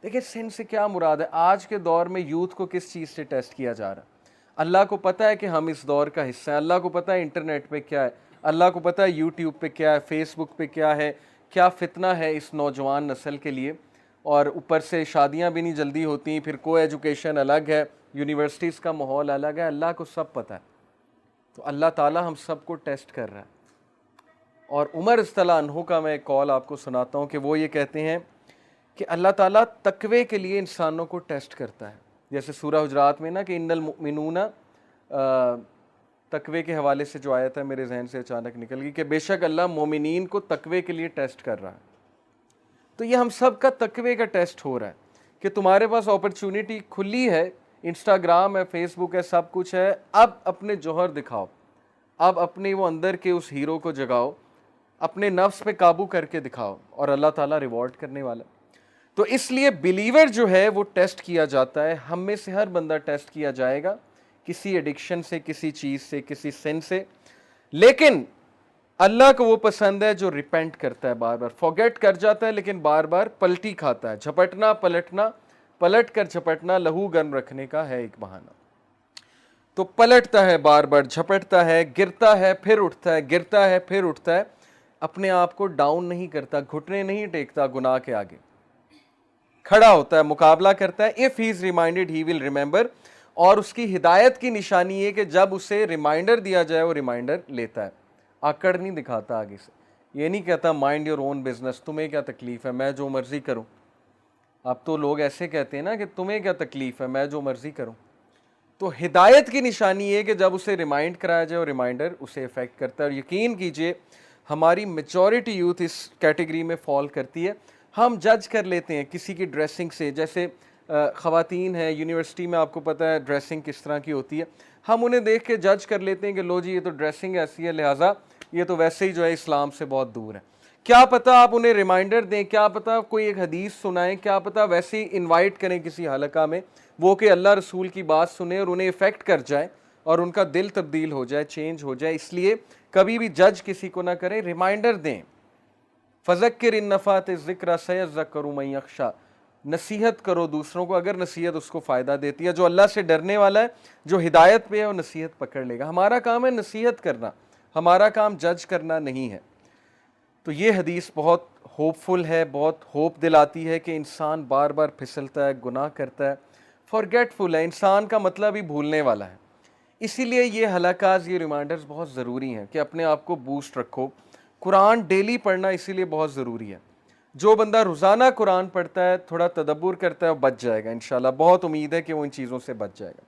A: देखिए सिन से क्या मुराद है, आज के दौर में यूथ को किस चीज़ से टेस्ट किया जा रहा है? अल्लाह को पता है कि हम इस दौर का हिस्सा हैं, अल्लाह को पता है इंटरनेट पे क्या है, अल्लाह को पता है यूट्यूब पे क्या है, फेसबुक पे क्या है, क्या फितना है इस नौजवान नस्ल के लिए। और ऊपर से शादियां भी नहीं जल्दी होती, फिर को एजुकेशन अलग है, यूनिवर्सिटीज़ का माहौल अलग है, अल्लाह को सब पता है। तो अल्लाह ताला हम सबको टेस्ट कर रहा है। और उमर रज़ियल्लाहु अन्हु का मैं एक कॉल आपको सुनाता हूँ कि वो ये कहते हैं कि अल्लाह ताला तकवे के लिए इंसानों को टेस्ट करता है। जैसे सूरह हुजरात में ना कि इन्नल मुमिनूना तकवे के हवाले से जो आयत है मेरे जहन से अचानक निकल गई कि बेशक अल्लाह मोमिनीन को तकवे के लिए टेस्ट कर रहा है। तो ये हम सब का तकवे का टेस्ट हो रहा है कि तुम्हारे पास अपॉर्चुनिटी खुली है, इंस्टाग्राम है, फेसबुक है, सब कुछ है, अब अपने जौहर दिखाओ, अब अपने वो अंदर के उस हीरो को जगाओ, अपने नफ्स पे काबू करके दिखाओ और अल्लाह ताला रिवॉर्ड करने वाला। तो इसलिए बिलीवर जो है वो टेस्ट किया जाता है, हम में से हर बंदा टेस्ट किया जाएगा किसी एडिक्शन से, किसी चीज़ से, किसी सिन से। लेकिन अल्लाह को वो पसंद है जो रिपेंट करता है, बार बार फॉरगेट कर जाता है लेकिन बार बार पलटी खाता है। झपटना पलटना, पलट कर झपटना लहू गर्म रखने का है एक बहाना। तो पलटता है, बार बार झपटता है, गिरता है फिर उठता है, गिरता है फिर उठता है, अपने आप को डाउन नहीं करता, घुटने नहीं टेकता गुनाह के आगे, खड़ा होता है, मुकाबला करता है। If he is reminded he will remember. और उसकी हिदायत की निशानी है कि जब उसे रिमाइंडर दिया जाए वो रिमाइंडर लेता है, आकड़ नहीं दिखाता आगे से। ये नहीं कहता माइंड योर ओन बिजनेस, तुम्हें क्या तकलीफ है, मैं जो मर्जी करूं। अब तो लोग ऐसे कहते हैं ना कि तुम्हें क्या तकलीफ है, मैं जो मर्जी करूं। तो हिदायत की निशानी है कि जब उसे रिमाइंड कराया जाए और रिमाइंडर उसे इफेक्ट करता है। और यकीन कीजिए हमारी मेजॉरिटी यूथ इस कैटेगरी में फॉल करती है। हम जज कर लेते हैं किसी की ड्रेसिंग से, जैसे ख़वातीन हैं यूनिवर्सिटी में, आपको पता है ड्रेसिंग किस तरह की होती है, हम उन्हें देख के जज कर लेते हैं कि लो जी ये तो ड्रेसिंग ऐसी है, लिहाजा ये तो वैसे ही जो है इस्लाम से बहुत दूर है। क्या पता आप उन्हें रिमाइंडर दें, क्या पता कोई एक हदीस सुनाएं, क्या पता वैसे ही इन्वाइट करें किसी हलका में, वो कि अल्लाह रसूल की बात सुने और उन्हें इफ़ेक्ट कर जाए और उनका दिल तब्दील हो जाए, चेंज हो जाए। इसलिए कभी भी जज किसी को ना करें, रिमाइंडर दें। फ़ज़क्किर इन नफ़ात ज़िक्रा सयज़्ज़क्करु मन यख़शा, नसीहत करो दूसरों को अगर नसीहत उसको फ़ायदा देती है। जो अल्लाह से डरने वाला है, जो हिदायत पे है, वो नसीहत पकड़ लेगा। हमारा काम है नसीहत करना, हमारा काम जज करना नहीं है। तो ये हदीस बहुत होपफुल है, बहुत होप दिलाती है कि इंसान बार बार फिसलता है, गुनाह करता है, फॉरगेटफुल है, इंसान का मतलब ही भूलने वाला है। इसीलिए ये हलाकात, ये रिमाइंडर्स बहुत ज़रूरी हैं कि अपने आप को बूस्ट रखो। कुरान डेली पढ़ना इसीलिए बहुत ज़रूरी है। जो बंदा रोज़ाना कुरान पढ़ता है, थोड़ा तदब्बुर करता है, वो बच जाएगा इंशाल्लाह। बहुत उम्मीद है कि वो इन चीज़ों से बच जाएगा।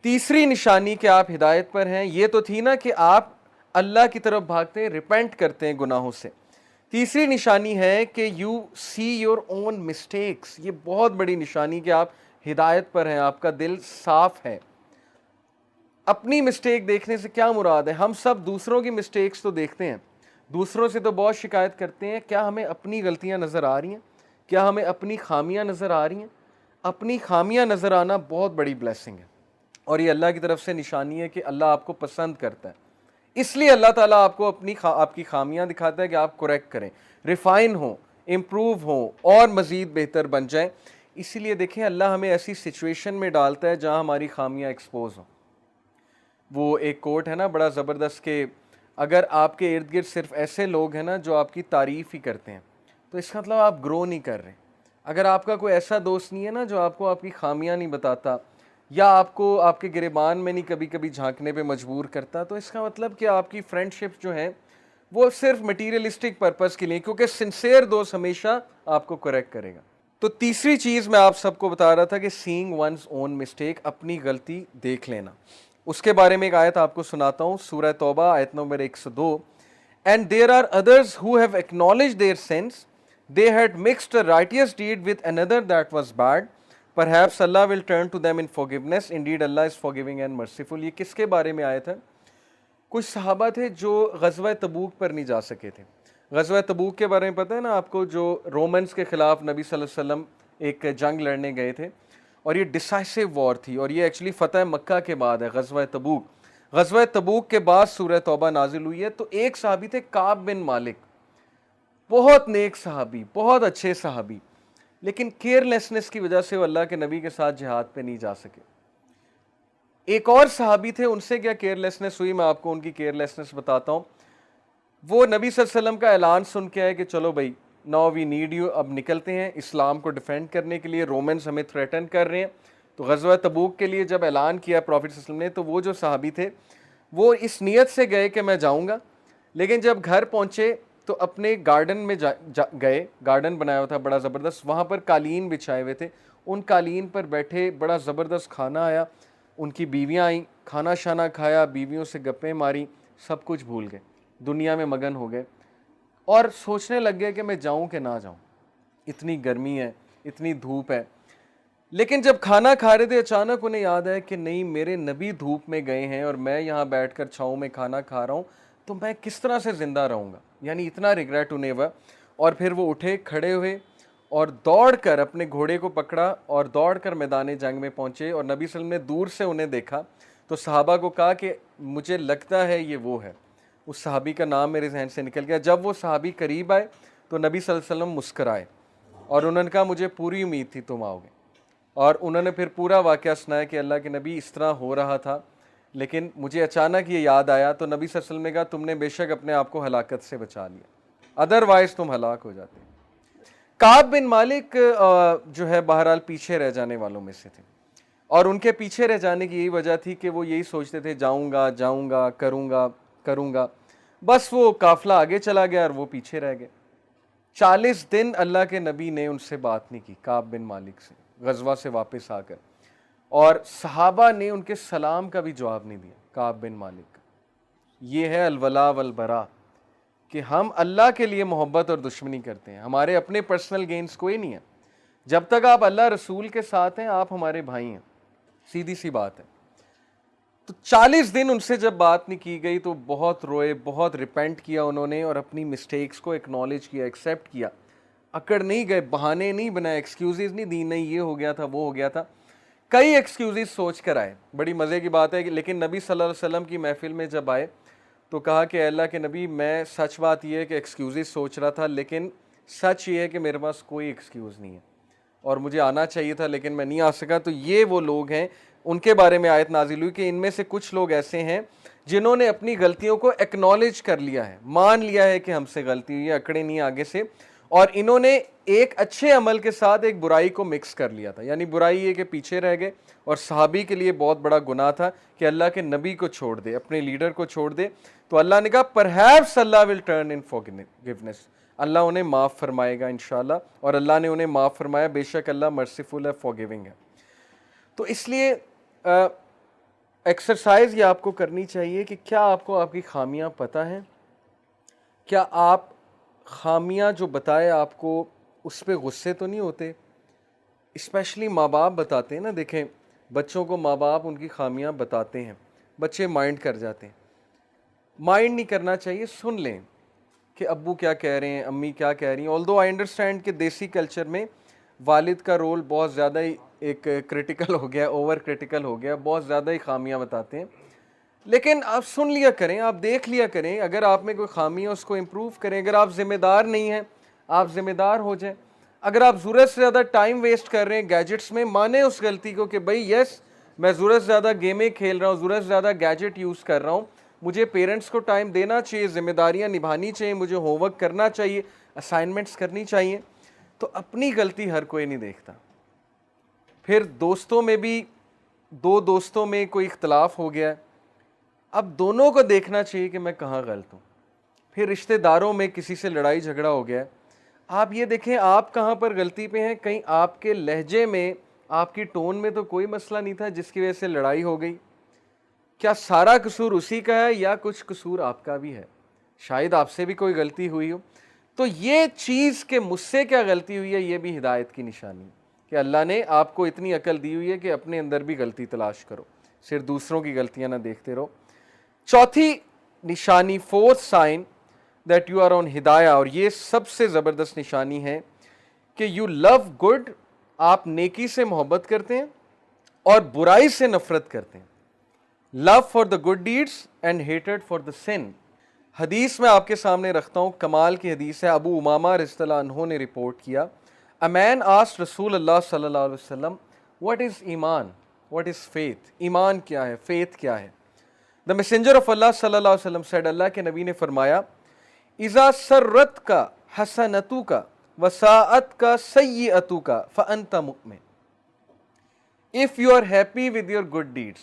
A: तीसरी निशानी कि आप हिदायत पर हैं, ये तो थी ना कि आप अल्लाह की तरफ भागते हैं, रिपेंट करते हैं गुनाहों से। तीसरी निशानी है कि you see your own mistakes. ये बहुत बड़ी निशानी कि आप हिदायत पर हैं, आपका दिल साफ है। अपनी मिस्टेक देखने से क्या मुराद है? हम सब दूसरों की मिस्टेक्स तो देखते हैं, दूसरों से तो बहुत शिकायत करते हैं। क्या हमें अपनी गलतियां नज़र आ रही हैं? क्या हमें अपनी खामियां नज़र आ रही हैं? अपनी खामियां नज़र आना बहुत बड़ी ब्लेसिंग है और ये अल्लाह की तरफ से निशानी है कि अल्लाह आपको पसंद करता है। इसलिए अल्लाह ताला आपको आपकी खामियां दिखाता है कि आप करेक्ट करें, रिफाइन हो, इम्प्रूव हो और मज़ीद बेहतर बन जाएं। इसीलिए देखें अल्लाह हमें ऐसी सिचुएशन में डालता है जहाँ हमारी खामियां एक्सपोज हों। वो एक कोट है ना बड़ा ज़बरदस्त कि अगर आपके इर्द गिर्द सिर्फ ऐसे लोग हैं ना जो आपकी तारीफ़ ही करते हैं, तो इसका मतलब आप ग्रो नहीं कर रहे। अगर आपका कोई ऐसा दोस्त नहीं है ना जो आपको आपकी खामियां नहीं बताता या आपको आपके गिरेबान में नहीं कभी कभी झांकने पे मजबूर करता, तो इसका मतलब कि आपकी फ्रेंडशिप जो है वो सिर्फ मटीरियलिस्टिक पर्पस के लिए, क्योंकि सिंसेयर दोस्त हमेशा आपको करेक्ट करेगा। तो तीसरी चीज़ मैं आप सबको बता रहा था कि सीइंग वंस ओन मिस्टेक, अपनी गलती देख लेना। उसके बारे में एक आयत आपको सुनाता हूँ, सूरह तौबा आयत number 102। And there are others who have acknowledged their sins, they had mixed a righteous deed with another that was bad, perhaps Allah will turn to them in forgiveness, indeed Allah is forgiving and merciful। ये किसके बारे में आया था? कुछ सहाबा थे जो गज़वा तबूक पर नहीं जा सके थे। गज़वा तबूक के बारे में पता है ना आपको, जो रोमन्स के खिलाफ नबी सल्लल्लाहु अलैहि वसल्लम एक जंग लड़ने गए थे और ये डिसाइसिव वॉर थी और ये एक्चुअली फ़तह मक्का के बाद है गज़वा तबूक। गज़वा तबूक के बाद सूरह तौबा नाजिल हुई है। तो एक सहाबी थे काब बिन मालिक, बहुत नेक सहाबी, बहुत अच्छे सहाबी, लेकिन केयरलेसनेस की वजह से वो अल्लाह के नबी के साथ जिहाद पे नहीं जा सके। एक और सहाबी थे, उनसे क्या केयरलेसनेस हुई, मैं आपको उनकी केयरलेसनेस बताता हूँ। वो नबी सल्लल्लाहु अलैहि वसल्लम का ऐलान सुन के आए कि चलो भाई नाउ वी नीड यू, अब निकलते हैं इस्लाम को डिफेंड करने के लिए, रोमन्स हमें थ्रेटन कर रहे हैं। तो गज़वा तबूक के लिए जब ऐलान किया प्रॉफिट सल्लल्लाहु अलैहि वसल्लम ने, तो वो जो सहाबी थे वो इस नीयत से गए कि मैं जाऊँगा, लेकिन जब घर पहुँचे तो अपने गार्डन में गए, गार्डन बनाया हुआ था बड़ा ज़बरदस्त, वहाँ पर कालीन बिछाए हुए थे, उन कालीन पर बैठे, बड़ा ज़बरदस्त खाना आया, उनकी बीवियां आई, खाना शाना खाया, बीवियों से गप्पें मारी, सब कुछ भूल गए, दुनिया में मगन हो गए और सोचने लग गए कि मैं जाऊं कि ना जाऊं, इतनी गर्मी है, इतनी धूप है। लेकिन जब खाना खा रहे थे अचानक उन्हें याद आया कि नहीं, मेरे नबी धूप में गए हैं और मैं यहाँ बैठकर छाँव में खाना खा रहा हूँ, तो मैं किस तरह से ज़िंदा रहूँगा। यानी इतना रिग्रेट उन्हें हुआ। और फिर वो उठे, खड़े हुए और दौड़कर अपने घोड़े को पकड़ा और दौड़कर मैदान जंग में पहुँचे। और नबी सल्लल्लाहु अलैहि वसल्लम ने दूर से उन्हें देखा तो सहाबा को कहा कि मुझे लगता है ये वो है। उस सहाबी का नाम मेरे जहन से निकल गया। जब वो सहाबी करीब आए तो नबी सल्लल्लाहु अलैहि वसल्लम मुस्कराए और उन्होंने कहा मुझे पूरी उम्मीद थी तुम आओगे। और उन्होंने फिर पूरा वाक़या सुनाया कि अल्लाह के नबी इस तरह हो रहा था, लेकिन मुझे अचानक ये याद आया। तो नबी सल्लल्लाहु अलैहि वसल्लम ने कहा तुमने बेशक अपने आप को हलाकत से बचा लिया, अदरवाइज तुम हलाक हो जाते। काब बिन मालिक जो है बहरहाल पीछे रह जाने वालों में से थे और उनके पीछे रह जाने की यही वजह थी कि वो यही सोचते थे जाऊंगा जाऊंगा, करूंगा करूंगा। बस वो काफिला आगे चला गया और वो पीछे रह गए। 40 दिन अल्लाह के नबी ने उनसे बात नहीं की, काब बिन मालिक से, गजवा से वापस आकर। और सहाबा ने उनके सलाम का भी जवाब नहीं दिया काब बिन मालिक का। ये है अलवला वलबरा कि हम अल्लाह के लिए मोहब्बत और दुश्मनी करते हैं, हमारे अपने पर्सनल गेन्स कोई नहीं है। जब तक आप अल्लाह रसूल के साथ हैं आप हमारे भाई हैं, सीधी सी बात है। तो 40 दिन उनसे जब बात नहीं की गई तो बहुत रोए, बहुत रिपेंट किया उन्होंने और अपनी मिस्टेक्स को एक्नॉलेज किया, एक्सेप्ट किया। अकड़ नहीं गए, बहाने नहीं बनाए, एक्सक्यूजेज नहीं दी, नहीं ये हो गया था वो हो गया था। कई एक्सक्यूजेज सोच कर आए। बड़ी मज़े की बात है कि लेकिन नबी सल्लल्लाहु अलैहि वसल्लम की महफिल में जब आए तो कहा कि अल्लाह के नबी, मैं सच बात यह है कि एक्सक्यूजेज सोच रहा था, लेकिन सच ये है कि मेरे पास कोई एक्सक्यूज़ नहीं है और मुझे आना चाहिए था लेकिन मैं नहीं आ सका। तो ये वो लोग हैं, उनके बारे में आयत नाजिल हुई कि इनमें से कुछ लोग ऐसे हैं जिन्होंने अपनी गलतियों को एक्नॉलेज कर लिया है, मान लिया है कि हमसे गलती हुई है, अकड़े नहीं आगे से। और इन्होंने एक अच्छे अमल के साथ एक बुराई को मिक्स कर लिया था। यानी बुराई ये कि पीछे रह गए और सहाबी के लिए बहुत बड़ा गुनाह था कि अल्लाह के नबी को छोड़ दे, अपने लीडर को छोड़ दे। तो अल्लाह ने कहा perhaps Allah will turn in forgiveness, Allah उन्हें माफ़ फरमाएगा इंशाल्लाह। और अल्लाह ने उन्हें माफ़ फरमाया, बेशक अल्लाह मर्सीफुल है, फॉरगिविंग है। तो इसलिए एक्सरसाइज ये आपको करनी चाहिए कि क्या आपको आपकी खामियां पता हैं, क्या आप खामियां जो बताए आपको उस पर गुस्से तो नहीं होते। स्पेशली माँ बाप बताते हैं ना, देखें बच्चों को माँ बाप उनकी खामियां बताते हैं, बच्चे माइंड कर जाते हैं। माइंड नहीं करना चाहिए, सुन लें कि अब्बू क्या कह रहे हैं, अम्मी क्या कह रही हैं। ऑल्दो आई अंडरस्टैंड कि देसी कल्चर में वालिद का रोल बहुत ज़्यादा ही एक क्रिटिकल हो गया, ओवर क्रिटिकल हो गया, बहुत ज़्यादा ही खामियां बताते हैं। लेकिन आप सुन लिया करें, आप देख लिया करें, अगर आप में कोई खामी है उसको इम्प्रूव करें। अगर आप जिम्मेदार नहीं हैं, आप जिम्मेदार हो जाएं। अगर आप ज़रूरत से ज़्यादा टाइम वेस्ट कर रहे हैं गैजेट्स में, माने उस गलती को कि भाई यस मैं ज़रूरत से ज़्यादा गेमें खेल रहा हूँ, ज़रूरत से ज़्यादा गैजेट यूज़ कर रहा हूँ, मुझे पेरेंट्स को टाइम देना चाहिए, जिम्मेदारियाँ निभानी चाहिए, मुझे होमवर्क करना चाहिए, असाइनमेंट्स करनी चाहिए। तो अपनी गलती हर कोई नहीं देखता। फिर दोस्तों में भी, दो दोस्तों में कोई इख्तलाफ हो गया, अब दोनों को देखना चाहिए कि मैं कहाँ गलत हूँ। फिर रिश्तेदारों में किसी से लड़ाई झगड़ा हो गया, आप ये देखें आप कहाँ पर गलती पे हैं। कहीं आपके लहजे में, आपकी टोन में तो कोई मसला नहीं था जिसकी वजह से लड़ाई हो गई। क्या सारा कसूर उसी का है या कुछ कसूर आपका भी है? शायद आपसे भी कोई गलती हुई हो। तो ये चीज़ कि मुझसे क्या गलती हुई है, ये भी हिदायत की निशानी है कि अल्लाह ने आपको इतनी अकल दी हुई है कि अपने अंदर भी गलती तलाश करो, सिर्फ दूसरों की गलतियां ना देखते रहो। चौथी निशानी, fourth sign that you are on हिदाया, और ये सबसे ज़बरदस्त निशानी है कि यू लव गुड, आप नेकी से मोहब्बत करते हैं और बुराई से नफरत करते हैं। Love for the good deeds and hated for the sin. हदीस में आपके सामने रखता हूँ, कमाल की हदीस है। अबू उमामा रज़ियल्लाहु अन्हु ने रिपोर्ट किया, अ मैन आस्क्ड रसूल अल्लाह सल्लल्लाहु अलैहि वसल्लम व्हाट इज़ ईमान, व्हाट इज़ फेथ, ईमान क्या है, फेथ क्या है। द मैसेंजर ऑफ अल्लाह सल्लल्लाहु अलैहि वसल्लम सेड, अल्लाह के नबी ने फरमाया, इज़ा सर्रत का हसनतु का वसाअत का सय्यतु का फ़अंत मुमिन। If you are happy with your good deeds,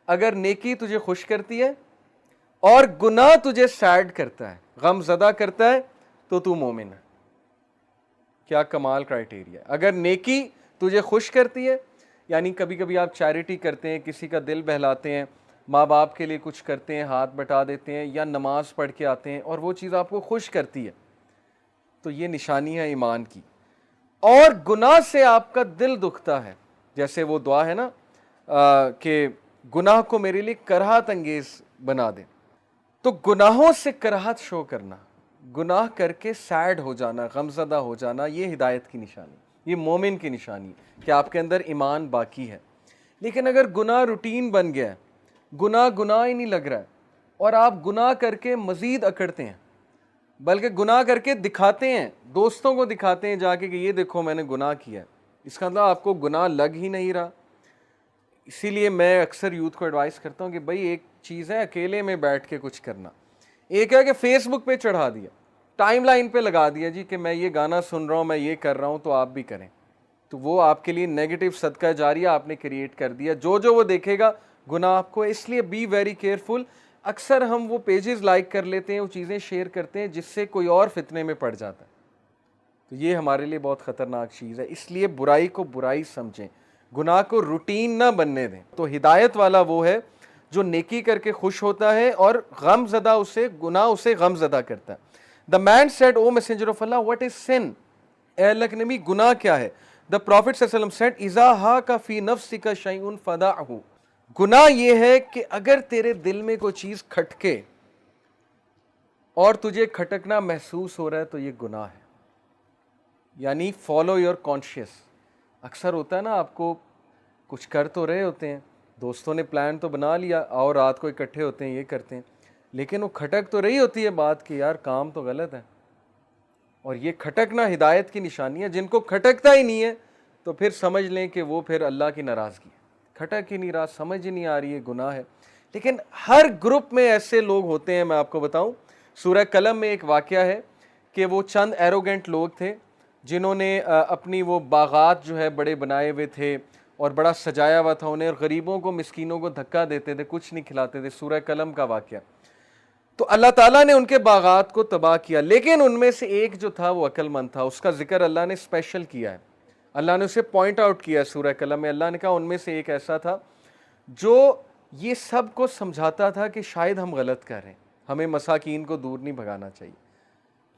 A: अगर नेकी तुझे खुश करती है और गुनाह तुझे सैड करता है, गम ज़दा करता है, तो तू मोमिन है। क्या कमाल क्राइटेरिया। अगर नेकी तुझे खुश करती है यानी कभी कभी आप चैरिटी करते हैं, किसी का दिल बहलाते हैं, माँ बाप के लिए कुछ करते हैं, हाथ बटा देते हैं, या नमाज पढ़ के आते हैं और वो चीज़ आपको खुश करती है, तो ये निशानी है ईमान की। और गुनाह से आपका दिल दुखता है, जैसे वो दुआ है ना कि गुनाह को मेरे लिए कराहत अंगेज बना दे, तो गुनाहों से कराहत शो करना, गुनाह करके सैड हो जाना, गमज़दा हो जाना, ये हिदायत की निशानी, ये मोमिन की निशानी कि आपके अंदर ईमान बाकी है। लेकिन अगर गुनाह रूटीन बन गया है, गुनाह गुनाह ही नहीं लग रहा है, और आप गुनाह करके मज़ीद अकड़ते हैं, बल्कि गुनाह करके दिखाते हैं, दोस्तों को दिखाते हैं जाके कि ये देखो मैंने गुनाह किया है, इसका मतलब आपको गुनाह लग ही नहीं रहा। इसीलिए मैं अक्सर यूथ को एडवाइस करता हूँ कि भाई एक चीज़ है अकेले में बैठ के कुछ करना, एक है कि फेसबुक पे चढ़ा दिया, टाइमलाइन पे लगा दिया जी कि मैं ये गाना सुन रहा हूँ, मैं ये कर रहा हूँ, तो आप भी करें, तो वो आपके लिए नेगेटिव सदका जारिया आपने क्रिएट कर दिया, जो जो वो देखेगा गुनाह आपको। इसलिए बी वेरी केयरफुल। अक्सर हम वो पेजेस लाइक कर लेते हैं, वो चीज़ें शेयर करते हैं जिससे कोई और फितने में पड़ जाता है, तो ये हमारे लिए बहुत ख़तरनाक चीज़ है। इसलिए बुराई को बुराई समझें, गुनाह को रूटीन ना बनने दें। तो हिदायत वाला वो है जो नेकी करके खुश होता है और गमज़दा उसे गुनाह उसे गमज़दा करता है। The man said, O messenger of Allah, what is sin? ए अल्लाह के नबी, गुनाह क्या है? द प्रॉफिट सल्लल्लाहु अलैहि वसल्लम सेड, इज़ा हाका फी नफ्सिका शैउन फदाअहु। गुनाह ये है कि अगर तेरे दिल में कोई चीज़ खटके और तुझे खटकना महसूस हो रहा है तो ये गुनाह है, यानी फॉलो योर कॉन्शियस। अक्सर होता है ना, आपको कुछ कर तो रहे होते हैं, दोस्तों ने प्लान तो बना लिया, और रात को इकट्ठे होते हैं, ये करते हैं, लेकिन वो खटक तो रही होती है बात कि यार काम तो गलत है, और ये खटकना हिदायत की निशानी है। जिनको खटकता ही नहीं है तो फिर समझ लें कि वो फिर अल्लाह की नाराज़गी है, खटक ही नहीं रहा, समझ ही नहीं आ रही है, गुनाह है। लेकिन हर ग्रुप में ऐसे लोग होते हैं। मैं आपको बताऊं, सूरह कलम में एक वाक़या है कि वो चंद एरोगेंट लोग थे जिन्होंने अपनी वो बागात जो है बड़े बनाए हुए थे और बड़ा सजाया हुआ था उन्हें, और गरीबों को मिस्कीनों को धक्का देते थे, कुछ नहीं खिलाते थे। सूरह कलम का वाक़या। तो अल्लाह ताला ने उनके बागात को तबाह किया, लेकिन उनमें से एक जो था वो अक्लमंद था, उसका जिक्र अल्लाह ने स्पेशल किया है, अल्लाह ने उसे पॉइंट आउट किया सूरह कलम में। अल्लाह ने कहा उनमें से एक ऐसा था जो ये सब को समझाता था कि शायद हम गलत कर रहे हैं, हमें मसाकीन को दूर नहीं भगाना चाहिए।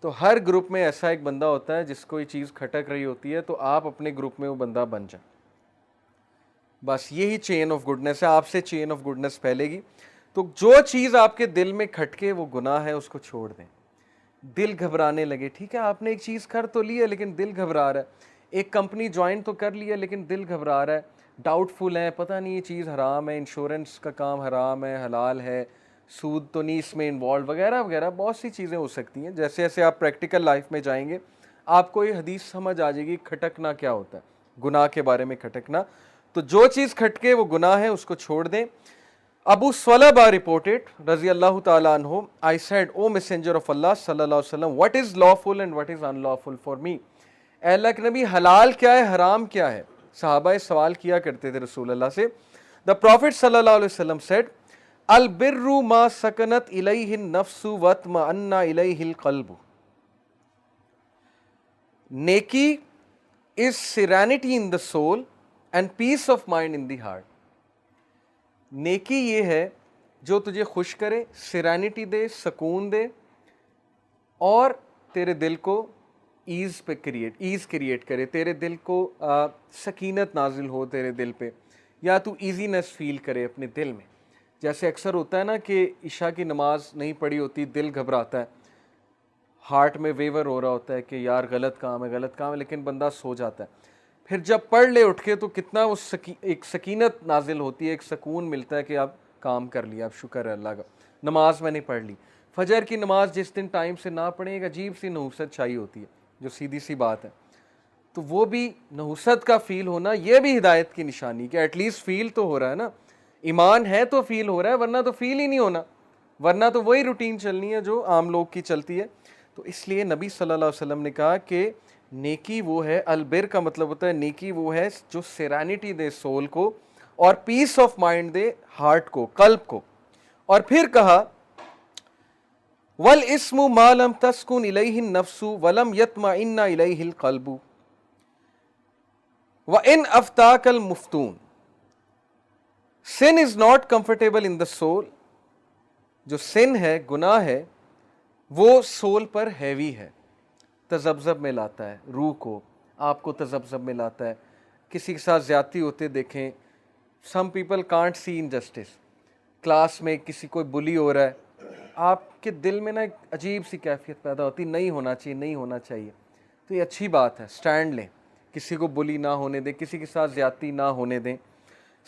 A: तो हर ग्रुप में ऐसा एक बंदा होता है जिसको ये चीज़ खटक रही होती है, तो आप अपने ग्रुप में वो बंदा बन जाए। बस यही चेन ऑफ गुडनेस है, आपसे चेन ऑफ गुडनेस फैलेगी। तो जो चीज़ आपके दिल में खटके वो गुनाह है, उसको छोड़ दें। दिल घबराने लगे, ठीक है, आपने एक चीज़ कर तो ली है लेकिन दिल घबरा रहा है, एक कंपनी ज्वाइन तो कर लिया लेकिन दिल घबरा रहा है, डाउटफुल है, पता नहीं ये चीज़ हराम है, इंश्योरेंस का काम हराम है, हलाल है, सूद तो नहीं इसमें इन्वॉल्व, वगैरह वगैरह बहुत सी चीज़ें हो सकती हैं। जैसे जैसे आप प्रैक्टिकल लाइफ में जाएंगे आपको ये हदीस समझ आ जाएगी खटकना क्या होता है, गुनाह के बारे में खटकना। तो जो चीज़ खटके वो गुनाह है, उसको छोड़ दें। Abu Swalaba reported, Raziyallahu ta'ala anhu, I said, O Messenger of Allah sallallahu alaihi wasallam, what is lawful and what is unlawful for me? अल्लाह के नबी, हलाल क्या है, हराम क्या है? सहाबा सवाल किया करते थे रसूल अल्लाह से। The Prophet sallallahu alaihi wasallam said, Al birru ma sakanat ilayhi nafsu watma anna ilayhi qalbu. Neki is serenity in the soul and peace of mind in the heart. नेकी ये है जो तुझे खुश करे, सिरेनिटी दे, सुकून दे, और तेरे दिल को ईज़ क्रिएट करे, तेरे दिल को सकीनत नाजिल हो तेरे दिल पे, या तू ईजीनेस फील करे अपने दिल में। जैसे अक्सर होता है ना कि इशा की नमाज नहीं पढ़ी होती, दिल घबराता है, हार्ट में वेवर हो रहा होता है कि यार गलत काम है, लेकिन बंदा सो जाता है। फिर जब पढ़ ले उठ के तो कितना वो एक सकीनत नाजिल होती है, एक सुकून मिलता है कि अब काम कर लिया, अब शुक्र है अल्लाह का, नमाज मैंने पढ़ ली। फजर की नमाज जिस दिन टाइम से ना पढ़े, एक अजीब सी नहुसत छाई होती है, जो सीधी सी बात है। तो वो भी नहुसत का फ़ील होना, ये भी हिदायत की निशानी कि एटलीस्ट फ़ील तो हो रहा है ना, ईमान है तो फ़ील हो रहा है, वरना तो फ़ील ही नहीं होना, वरना तो वही रूटीन चलनी है जो आम लोग की चलती है। तो इसलिए नबी सल्लल्लाहु अलैहि वसल्लम ने कहा कि नेकी वो है, अलबिर का मतलब होता है नेकी वो है जो सेरेनिटी दे सोल को और peace of mind the heart को, कल्ब को। और फिर कहा वल इस्मु मालम तस्कुन इलैहि नफ्सु वलम यत्मइन्ना इलैहि कल्बु। व इन अफ्ताकल मुफ्तून, sin is not comfortable in the soul. जो सिन है, गुनाह है, वो सोल पर हैवी है, तजब्जब में लाता है रूह को, आपको तजब्जब में लाता है। किसी के साथ ज्यादती होते देखें, some people can't see injustice. Class में किसी कोई बुली हो रहा है, आपके दिल में ना एक अजीब सी कैफियत पैदा होती, नहीं होना चाहिए, नहीं होना चाहिए। तो ये अच्छी बात है, स्टैंड लें, किसी को बुली ना होने दें, किसी के साथ ज्यादती ना होने दें।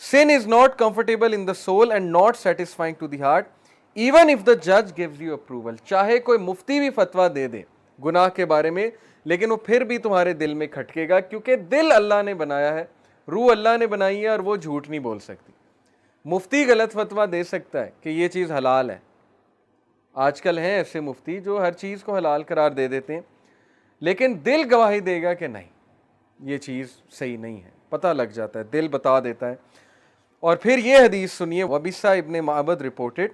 A: Sin is not comfortable in the soul and not satisfying to the heart even if the जज गिव्स यू अप्रूवल। चाहे कोई मुफ्ती भी फतवा दे दे गुनाह के बारे में, लेकिन वो फिर भी तुम्हारे दिल में खटकेगा, क्योंकि दिल अल्लाह ने बनाया है, रूह अल्लाह ने बनाई है, और वो झूठ नहीं बोल सकती। मुफ्ती गलत फतवा दे सकता है कि ये चीज़ हलाल है, आजकल हैं ऐसे मुफ्ती जो हर चीज़ को हलाल करार दे देते हैं, लेकिन दिल गवाही देगा कि नहीं, ये चीज़ सही नहीं है, पता लग जाता है, दिल बता देता है। और फिर ये हदीस सुनिए, Wabisa ibn Mabad reported,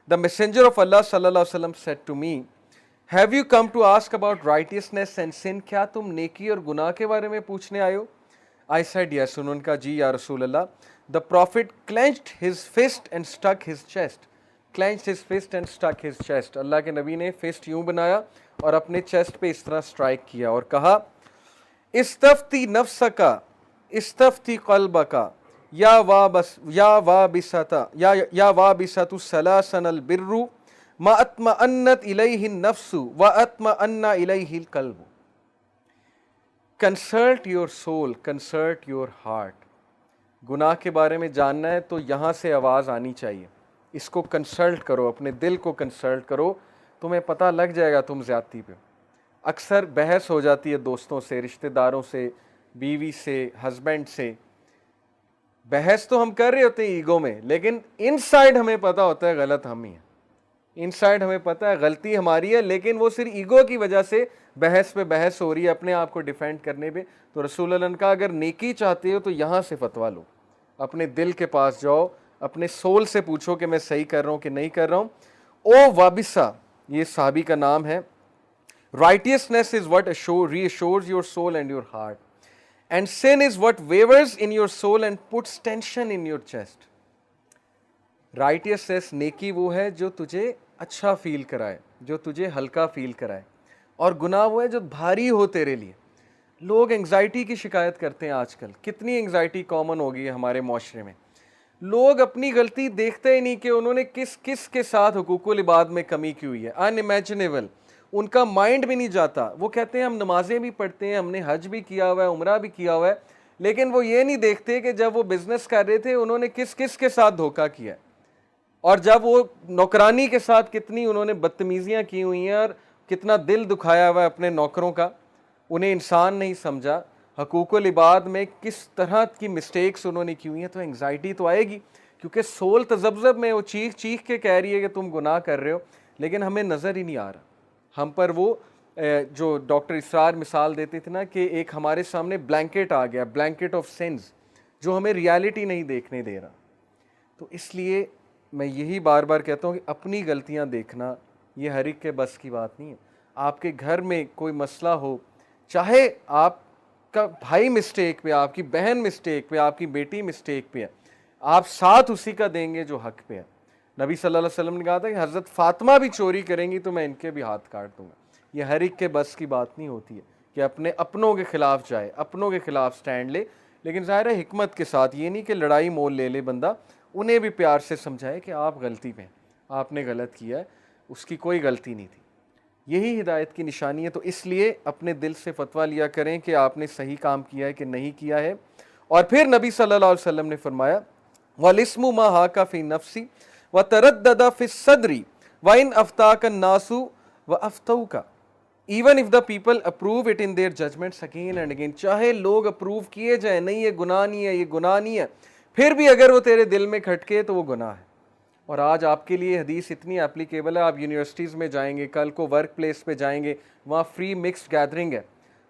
A: the messenger of Allah सल्लल्लाहु अलैहि वसल्लम said to me, have you come to ask about righteousness and sin? क्या तुम नेकी और गुनाह के बारे में पूछने आए हो? I said yes. उन्होंने कहा, जी या रसूल Allah. The prophet clenched his fist and stuck his chest. Clenched his fist and stuck his chest. Allah के नबी ने फिस्ट यूं बनाया और अपने चेस्ट पे इस तरह स्ट्राइक किया और कहा, इस्तफ्ती नफ्सका इस्तफ्ती क़ल्बका या वाबिसतु सलासनल बिर्रु मा अत्मअन्नत इलैहि नफ्सु व अत्मअन्ना इलैहि क़ल्बु। Consult your soul, consult your heart. गुनाह के बारे में जानना है तो यहाँ से आवाज़ आनी चाहिए, इसको कंसल्ट करो, अपने दिल को कंसल्ट करो, तुम्हें पता लग जाएगा तुम ज्यादती पे। अक्सर बहस हो जाती है दोस्तों से, रिश्तेदारों से, बीवी से, हस्बैंड से। बहस तो हम कर रहे होते हैं ईगो में, लेकिन इनसाइड हमें पता होता है गलत हम ही है। इनसाइड हमें पता है गलती हमारी है, लेकिन वो सिर्फ ईगो की वजह से बहस पे बहस हो रही है, अपने आप को डिफेंड करने पे। तो रसूल अल्लाह ने कहा, अगर नेकी चाहते हो तो यहाँ से फतवा लो, अपने दिल के पास जाओ, अपने सोल से पूछो कि मैं सही कर रहा हूँ कि नहीं कर रहा हूँ। ओ वाबिसा, ये साहबी का नाम है, righteousness is what reassures your soul and your heart, and sin is what wavers in your soul and puts tension in your chest. Righteousness, नेकी वो है जो तुझे अच्छा फील कराए, जो तुझे हल्का फील कराए, और गुनाह वो है जो भारी हो तेरे लिए। लोग एंग्जाइटी की शिकायत करते हैं आजकल, कितनी एंग्जाइटी कॉमन हो गई है हमारे माशरे में। लोग अपनी गलती देखते ही नहीं कि उन्होंने किस किस के साथ हुकूकुल इबाद में कमी की हुई है, अनइमेजिनेबल। उनका माइंड भी नहीं जाता। वो कहते हैं हम नमाजें भी पढ़ते हैं, हमने हज भी किया हुआ है, उम्रा भी किया हुआ है, लेकिन वो ये नहीं देखते कि जब वो बिजनेस कर रहे थे उन्होंने किस किस के साथ धोखा किया, और जब वो नौकरानी के साथ कितनी उन्होंने बदतमीजियां की हुई हैं और कितना दिल दुखाया हुआ है अपने नौकरों का। उन्हें इंसान नहीं समझा, हकूकुल इबाद में किस तरह की मिस्टेक्स उन्होंने की हुई हैं। तो एंग्जाइटी तो आएगी, क्योंकि सोल तजब्जब में वो चीख चीख के कह रही है कि तुम गुनाह कर रहे हो, लेकिन हमें नज़र ही नहीं आ रहा। हम पर वो जो डॉक्टर इसरार मिसाल देते थे ना, कि एक हमारे सामने ब्लैंकेट आ गया, ब्लैंकेट ऑफ सिंस, जो हमें रियलिटी नहीं देखने दे रहा। तो इसलिए मैं यही बार बार कहता हूँ कि अपनी गलतियाँ देखना ये हर एक के बस की बात नहीं है। आपके घर में कोई मसला हो, चाहे आपका भाई मिस्टेक पे, आपकी बहन मिस्टेक पे, आपकी बेटी मिस्टेक पे है, आप साथ उसी का देंगे जो हक पे है। नबी सल्लल्लाहु अलैहि वसल्लम ने कहा था कि हज़रत फातिमा भी चोरी करेंगी तो मैं इनके भी हाथ काट दूंगा। ये हर एक के बस की बात नहीं होती है कि अपने अपनों के खिलाफ जाए, अपनों के खिलाफ स्टैंड ले, लेकिन ज़ाहिर है हिकमत के साथ। ये नहीं कि लड़ाई मोल ले ले बंदा, उन्हें भी प्यार से समझाए कि आप गलती पे, आपने गलत किया है, उसकी कोई गलती नहीं थी। यही हिदायत की निशानी है। तो इसलिए अपने दिल से फतवा लिया करें कि आपने सही काम किया है कि नहीं किया है। और फिर नबी सल्लल्लाहु अलैहि वसल्लम ने फरमाया, वलिस्मु मा हाका फी नफ्सी व तरद्ददा फी सदरी व इन अफ्ताका नासु व अफ्तौका even if the people approve it in their judgements again and again. चाहे लोग अप्रूव किए जाए, नहीं ये गुनाह नहीं है, ये गुनाह नहीं है, फिर भी अगर वो तेरे दिल में खटके तो वो गुनाह है। और आज आपके लिए हदीस इतनी एप्लीकेबल है, आप यूनिवर्सिटीज़ में जाएंगे, कल को वर्क प्लेस पे जाएंगे, वहाँ फ्री मिक्स्ड गैदरिंग है,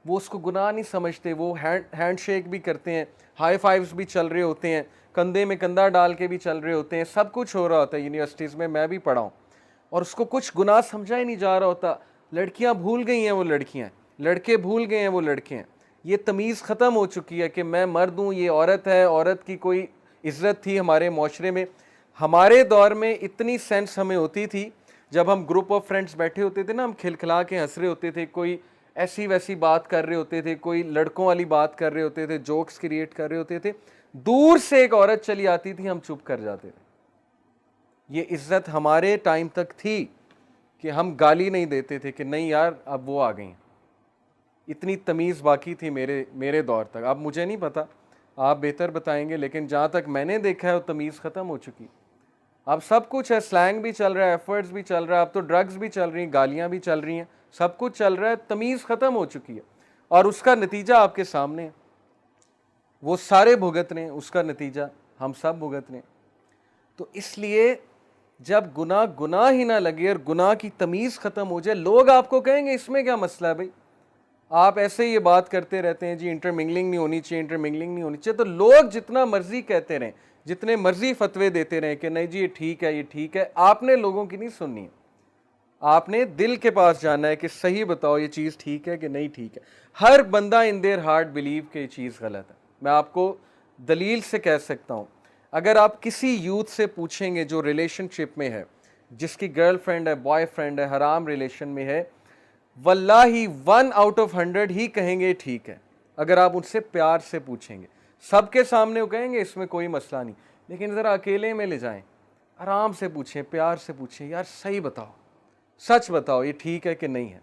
A: वो उसको गुनाह नहीं समझते, वो हैंड शेक भी करते हैं, हाई फाइव्स भी चल रहे होते हैं, कंधे में कंधा डाल के भी चल रहे होते हैं, सब कुछ हो रहा होता है यूनिवर्सिटीज़ में, मैं भी पढ़ा हूँ, और उसको कुछ गुनाह समझा ही नहीं जा रहा होता। लड़कियाँ भूल गई हैं वो लड़कियाँ, लड़के भूल गए हैं वो लड़के हैं। ये तमीज़ ख़त्म हो चुकी है कि मैं मर्द हूँ, ये औरत है, औरत की कोई इज़्ज़त थी हमारे माशरे में। हमारे दौर में इतनी सेंस हमें होती थी, जब हम ग्रुप ऑफ फ्रेंड्स बैठे होते थे ना, हम खिलखिला के हंस रहे होते थे, कोई ऐसी वैसी बात कर रहे होते थे, कोई लड़कों वाली बात कर रहे होते थे, जोक्स क्रिएट कर रहे होते थे, दूर से एक औरत चली आती थी, हम चुप कर जाते थे। ये इज्जत हमारे टाइम तक थी कि हम गाली नहीं देते थे कि नहीं यार अब वो आ गई। इतनी तमीज़ बाकी थी मेरे दौर तक। अब मुझे नहीं पता, आप बेहतर बताएंगे, लेकिन जहाँ तक मैंने देखा है वो तमीज़ ख़त्म हो चुकी। अब सब कुछ है, स्लैंग भी चल रहा है, एफर्ट्स भी चल रहा है, अब तो ड्रग्स भी चल रही हैं, गालियाँ भी चल रही हैं, सब कुछ चल रहा है, तमीज़ ख़त्म हो चुकी है। और उसका नतीजा आपके सामने है, वो सारे भुगत रहे हैं, उसका नतीजा हम सब भुगत रहे हैं। तो इसलिए जब गुनाह गुनाह ही ना लगे और गुनाह की तमीज़ ख़त्म हो जाए, लोग आपको कहेंगे इसमें क्या मसला है भाई, आप ऐसे ये बात करते रहते हैं जी इंटरमिंगलिंग नहीं होनी चाहिए, इंटरमिंगलिंग नहीं होनी चाहिए। तो लोग जितना मर्जी कहते रहें, जितने मर्जी फतवे देते रहें कि नहीं जी ये ठीक है, ये ठीक है, आपने लोगों की नहीं सुननी है। आपने दिल के पास जाना है कि सही बताओ ये चीज़ ठीक है कि नहीं ठीक है। हर बंदा इन देयर हार्ट बिलीव कि ये चीज़ गलत है। मैं आपको दलील से कह सकता हूँ, अगर आप किसी यूथ से पूछेंगे जो रिलेशनशिप में है, जिसकी गर्लफ्रेंड है, बॉयफ्रेंड है, हराम रिलेशन में है, वल्लाही 1 आउट ऑफ 100 ही कहेंगे ठीक है। अगर आप उनसे प्यार से पूछेंगे, सबके सामने वो कहेंगे इसमें कोई मसला नहीं, लेकिन ज़रा अकेले में ले जाएं, आराम से पूछें, प्यार से पूछें, यार सही बताओ, सच बताओ ये ठीक है कि नहीं है।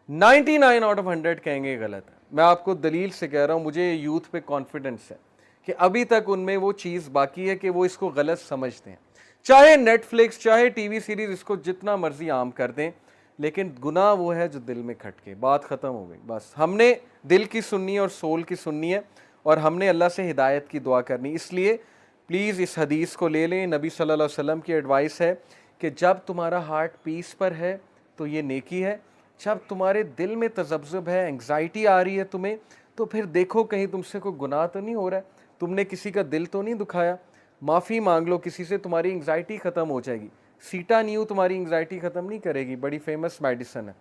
A: 99 आउट ऑफ 100 कहेंगे गलत है। मैं आपको दलील से कह रहा हूँ, मुझे यूथ पे कॉन्फिडेंस है कि अभी तक उनमें वो चीज़ बाकी है कि वो इसको गलत समझते हैं। चाहे नेटफ्लिक्स, चाहे टीवी सीरीज इसको जितना मर्जी आम कर दें, लेकिन गुनाह वो है जो दिल में खटके। बात ख़त्म हो गई। बस हमने दिल की सुननी है और सोल की सुननी है, और हमने अल्लाह से हिदायत की दुआ करनी। इसलिए प्लीज़ इस हदीस को ले लें। नबी सल्लल्लाहु अलैहि वसल्लम की एडवाइस है कि जब तुम्हारा हार्ट पीस पर है तो ये नेकी है, जब तुम्हारे दिल में तज़ब्ज़ुब है, एंग्जाइटी आ रही है तुम्हें, तो फिर देखो कहीं तुमसे कोई गुनाह तो नहीं हो रहा है, तुमने किसी का दिल तो नहीं दुखाया, माफ़ी मांग लो किसी से, तुम्हारी एंग्जाइटी ख़त्म हो जाएगी। सीटा न्यू तुम्हारी एंग्जाइटी ख़त्म नहीं करेगी, बड़ी फेमस मेडिसिन है,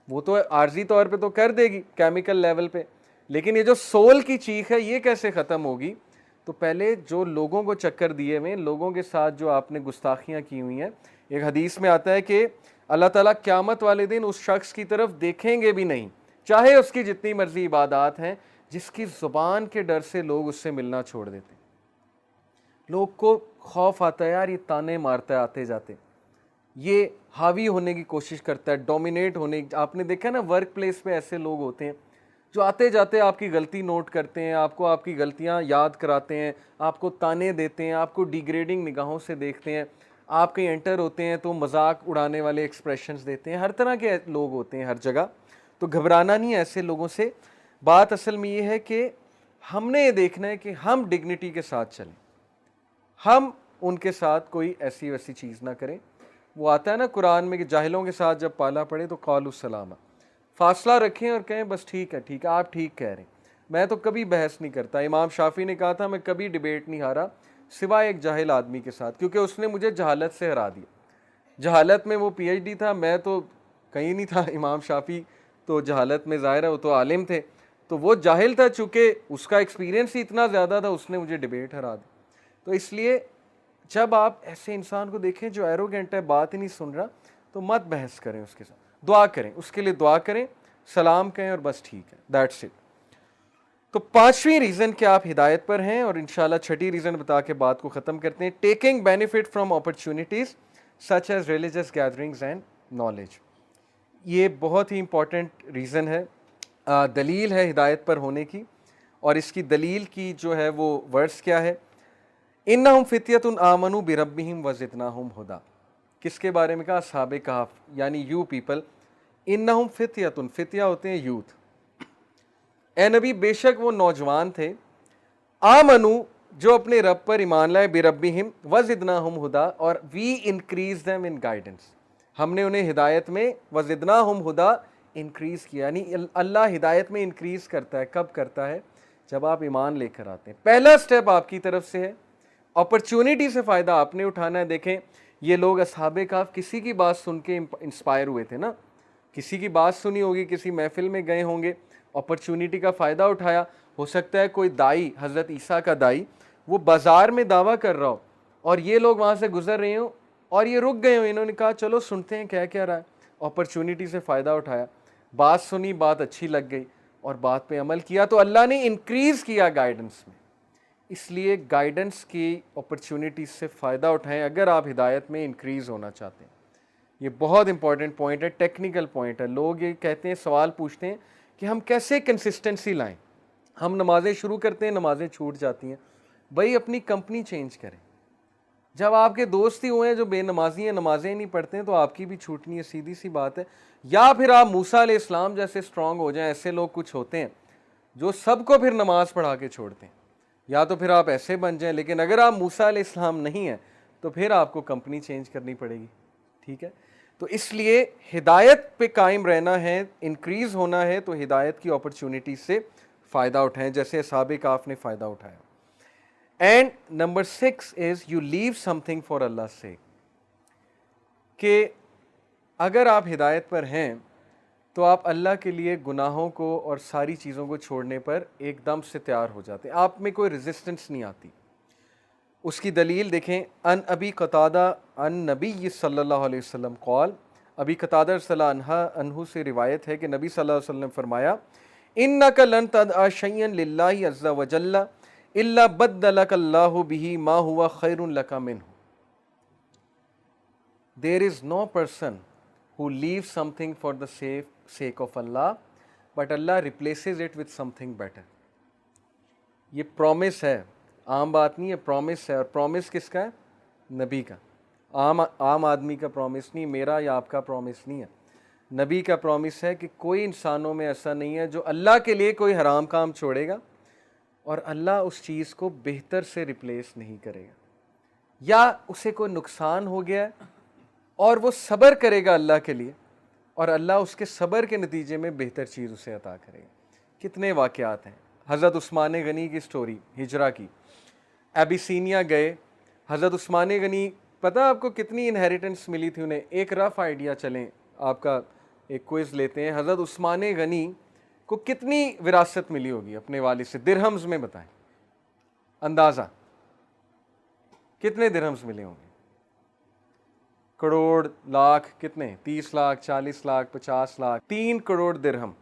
A: वो तो आर्जी तौर पे तो कर देगी केमिकल लेवल पे, लेकिन ये जो सोल की चीख है ये कैसे ख़त्म होगी? तो पहले जो लोगों को चक्कर दिए हुए, लोगों के साथ जो आपने गुस्ताखियाँ की हुई हैं, एक हदीस में आता है कि अल्लाह ताला क़यामत वाले दिन उस शख्स की तरफ देखेंगे भी नहीं, चाहे उसकी जितनी मर्जी इबादत हैं, जिसकी ज़ुबान के डर से लोग उससे मिलना छोड़ देते। लोग को खौफ आता है, यार ये ताने मारता है आते जाते, ये हावी होने की कोशिश करता है, डोमिनेट होने। आपने देखा ना वर्क प्लेस पे ऐसे लोग होते हैं जो आते जाते आपकी गलती नोट करते हैं, आपको आपकी गलतियां याद कराते हैं, आपको ताने देते हैं, आपको डिग्रेडिंग निगाहों से देखते हैं। आप कहीं एंटर होते हैं तो मजाक उड़ाने वाले एक्सप्रेशंस देते हैं। हर तरह के लोग होते हैं हर जगह, तो घबराना नहीं है ऐसे लोगों से। बात असल में ये है कि हमने ये देखना है कि हम डिग्निटी के साथ चलें, हम उनके साथ कोई ऐसी वैसी चीज़ ना करें। वो आता है ना कुरान में कि जाहिलों के साथ जब पाला पड़े तो कौलु सलामा, फासला रखें और कहें बस ठीक है ठीक है, आप ठीक कह रहे हैं। मैं तो कभी बहस नहीं करता। इमाम शाफी ने कहा था मैं कभी डिबेट नहीं हारा सिवाय एक जाहिल आदमी के साथ, क्योंकि उसने मुझे जहालत से हरा दिया। जहालत में वो पीएचडी था, मैं तो कहीं नहीं था। इमाम शाफी तो जहालत में ज़ाहिर है वो तो आलिम थे, तो वो जाहिल था, चूँकि उसका एक्सपीरियंस ही इतना ज़्यादा था, उसने मुझे डिबेट हरा दी। तो इसलिए जब आप ऐसे इंसान को देखें जो एरोगेंट है, बात ही नहीं सुन रहा, तो मत बहस करें उसके साथ, दुआ करें, उसके लिए दुआ करें, सलाम कहें और बस ठीक है, दैट्स इट। तो पांचवी रीज़न कि आप हिदायत पर हैं, और इंशाल्लाह छठी रीज़न बता के बात को ख़त्म करते हैं। Taking benefit from opportunities such as religious gatherings and knowledge. ये बहुत ही इंपॉर्टेंट रीज़न है, दलील है हिदायत पर होने की। और इसकी दलील की जो है वो वर्ड्स क्या है, इन्नहुम फित्यतुन आमनु बिरब्बिहिम वज़िदनाहुम हुदा। किसके बारे में कहा? असहाबे कहफ, यानी यू पीपल। इन्नहुम फित्यतुन, फितिया होते हैं यूथ। ए नबी बेशक वो नौजवान थे, आमनु जो अपने रब पर ईमान लाए, बिरब्बिहिम वज़िदनाहुम हुदा, और we increase them in guidance, हमने उन्हें हिदायत में वज़िदनाहुम हुदा इंक्रीज़ किया। यानी अल्लाह हिदायत में इंक्रीज़ करता है। कब करता है? जब आप ईमान लेकर आते हैं। पहला स्टेप आपकी तरफ से है, अपॉर्चुनिटी से फ़ायदा आपने उठाना है। देखें ये लोग असहाबे कहफ किसी की बात सुन के इंस्पायर हुए थे ना, किसी की बात सुनी होगी, किसी महफिल में गए होंगे, अपॉर्चुनिटी का फ़ायदा उठाया। हो सकता है कोई दाई, हज़रत ईसा का दाई, वो बाज़ार में दावा कर रहा हो और ये लोग वहाँ से गुजर रहे हो और ये रुक गए हो, इन्होंने कहा चलो सुनते हैं क्या क्या रहा है। अपॉर्चुनिटी से फ़ायदा उठाया, बात सुनी, बात अच्छी लग गई और बात पे अमल किया, तो अल्लाह ने इंक्रीज़ किया गाइडेंस में। इसलिए गाइडेंस की अपॉर्चुनिटी से फ़ायदा उठाएं अगर आप हिदायत में इंक्रीज़ होना चाहते हैं। ये बहुत इंपॉर्टेंट पॉइंट है, टेक्निकल पॉइंट है। लोग ये कहते हैं, सवाल पूछते हैं कि हम कैसे कंसिस्टेंसी लाएं। हम नमाजें शुरू करते हैं, नमाजें छूट जाती हैं। भाई अपनी कंपनी चेंज करें। जब आपके दोस्त ही हुए हैं जो बेनमाजी हैं, नमाजें नहीं पढ़ते हैं, तो आपकी भी छूटनी है, सीधी सी बात है। या फिर आप मूसा अलैहिस्सलाम जैसे स्ट्रांग हो जाएं। ऐसे लोग कुछ होते हैं जो सबको फिर नमाज पढ़ा के छोड़ते हैं, या तो फिर आप ऐसे बन जाएं। लेकिन अगर आप मूसा अलैहिस्सलाम नहीं हैं तो फिर आपको कंपनी चेंज करनी पड़ेगी, ठीक है। तो इसलिए हिदायत पे कायम रहना है, इंक्रीज होना है, तो हिदायत की अपॉर्चुनिटी से फ़ायदा उठाएं जैसे असहाबे काफ ने फ़ायदा उठाया। And number 6 is you leave something for Allah से, कि अगर आप हिदायत पर हैं तो आप अल्लाह के लिए गुनाहों को और सारी चीज़ों को छोड़ने पर एकदम से तैयार हो जाते हैं, आप में कोई रेजिस्टेंस नहीं आती। उसकी दलील देखें, अन अबी कतादा अन नबी सल्लल्लाहु अलैहि वसल्लम कौल, अबी कतादा रज़ियल्लाहु अन्हु से रिवायत है कि नबी सल्लल्लाहु अलैहि वसल्लम फरमाया, इन्नका लन तदअ शय्यन लिल्लाहि अज़्ज़ा व जल्ला इल्ला बद्दलकल्लाहु बिही मा हुवा खैरुन लका मिन्हु। There is no person who leaves something for the sake of Allah, but Allah replaces it with something better. ये प्रॉमिस है, आम बात नहीं है, प्रॉमिस है। और प्रॉमिस किसका है? नबी का। आम आदमी का प्रॉमिस नहीं, मेरा या आपका प्रॉमिस नहीं है। नबी का प्रॉमिस है कि कोई इंसानों में ऐसा नहीं है जो अल्लाह के लिए कोई हराम काम छोड़ेगा और अल्लाह उस चीज़ को बेहतर से रिप्लेस नहीं करेगा, या उसे कोई नुकसान हो गया और वो सब्र करेगा अल्लाह के लिए और अल्लाह उसके सब्र के नतीजे में बेहतर चीज़ उसे अता करेगा। कितने वाक़यात हैं। हज़रत उस्मान गनी की स्टोरी, हिजरा की, एबिसीनिया गए। हज़रत उस्मान गनी, पता आपको कितनी इनहेरिटेंस मिली थी उन्हें? एक रफ़ आइडिया चलें, आपका एक क्विज़ लेते हैं। हज़रत उस्मान गनी को कितनी विरासत मिली होगी अपने वालिद से? दिरहम्स में बताएं, अंदाज़ा कितने दिरहम्स मिले होंगे? करोड़, लाख, कितने? 30 लाख, 40 लाख, 50 लाख। 3 करोड़ दिरहम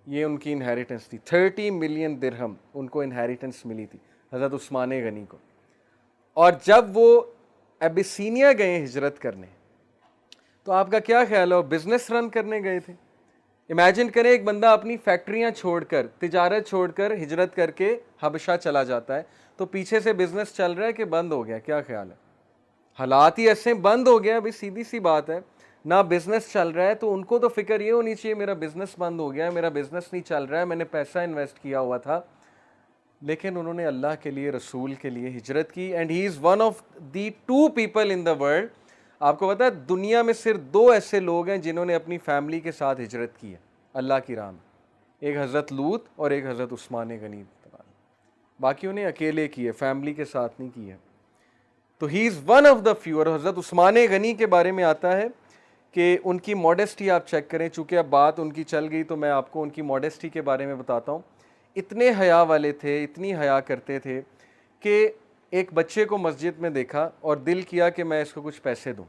A: ये उनकी इनहेरिटेंस थी। 30 मिलियन दिरहम उनको इनहेरिटेंस मिली थी हज़रत उस्मान गनी को। और जब वो एबिसीनिया गए हिजरत करने, तो आपका क्या ख्याल है, बिजनेस रन करने गए थे? इमेजिन करें, एक बंदा अपनी फैक्ट्रियां छोड़कर, तिजारत छोड़कर हिजरत करके हबशा चला जाता है, तो पीछे से बिजनेस चल रहा है कि बंद हो गया? क्या ख्याल है? हालात ही ऐसे बंद हो गया। अभी सीधी सी बात है, ना बिजनेस चल रहा है, तो उनको तो फिक्र ये होनी चाहिए मेरा बिजनेस बंद हो गया है, मेरा बिजनेस नहीं चल रहा है, मैंने पैसा इन्वेस्ट किया हुआ था। लेकिन उन्होंने अल्लाह के लिए, रसूल के लिए हिजरत की। And he is one of the 2 people in the world. आपको पता है दुनिया में सिर्फ 2 ऐसे लोग हैं जिन्होंने अपनी फैमिली के साथ हिजरत की है अल्लाह की राह में। एक हज़रत लूत और एक हज़रत उस्मान गनी। बाकी उन्हें अकेले की है, फैमिली के साथ नहीं की है। तो he is one of the few. और हज़रत उस्मान गनी के बारे में आता है कि उनकी मॉडेस्टी आप चेक करें। चूँकि अब बात उनकी चल गई तो मैं आपको उनकी मॉडेस्टी के बारे में बताता हूँ। इतने हया वाले थे, इतनी हया करते थे कि एक बच्चे को मस्जिद में देखा और दिल किया कि मैं इसको कुछ पैसे दूँ,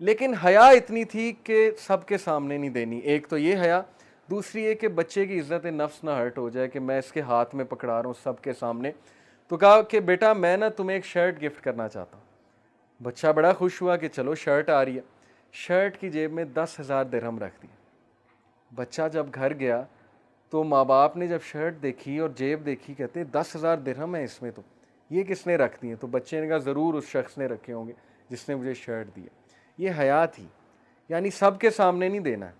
A: लेकिन हया इतनी थी कि सबके सामने नहीं देनी। एक तो ये हया, दूसरी ये कि बच्चे की इज़्ज़त नफ्स ना हर्ट हो जाए कि मैं इसके हाथ में पकड़ा रहा हूँ सबके सामने। तो कहा कि बेटा मैं ना तुम्हें एक शर्ट गिफ्ट करना चाहता हूँ। बच्चा बड़ा खुश हुआ कि चलो शर्ट आ रही है। शर्ट की जेब में 10,000 दिरहम रख दिए। बच्चा जब घर गया तो माँ बाप ने जब शर्ट देखी और जेब देखी, कहते 10,000 दिरहम है इसमें, तो ये किसने रख दिए? तो बच्चे ने कहा ज़रूर उस शख्स ने रखे होंगे जिसने मुझे शर्ट दी है। ये हया थी, यानी सबके सामने नहीं देना है।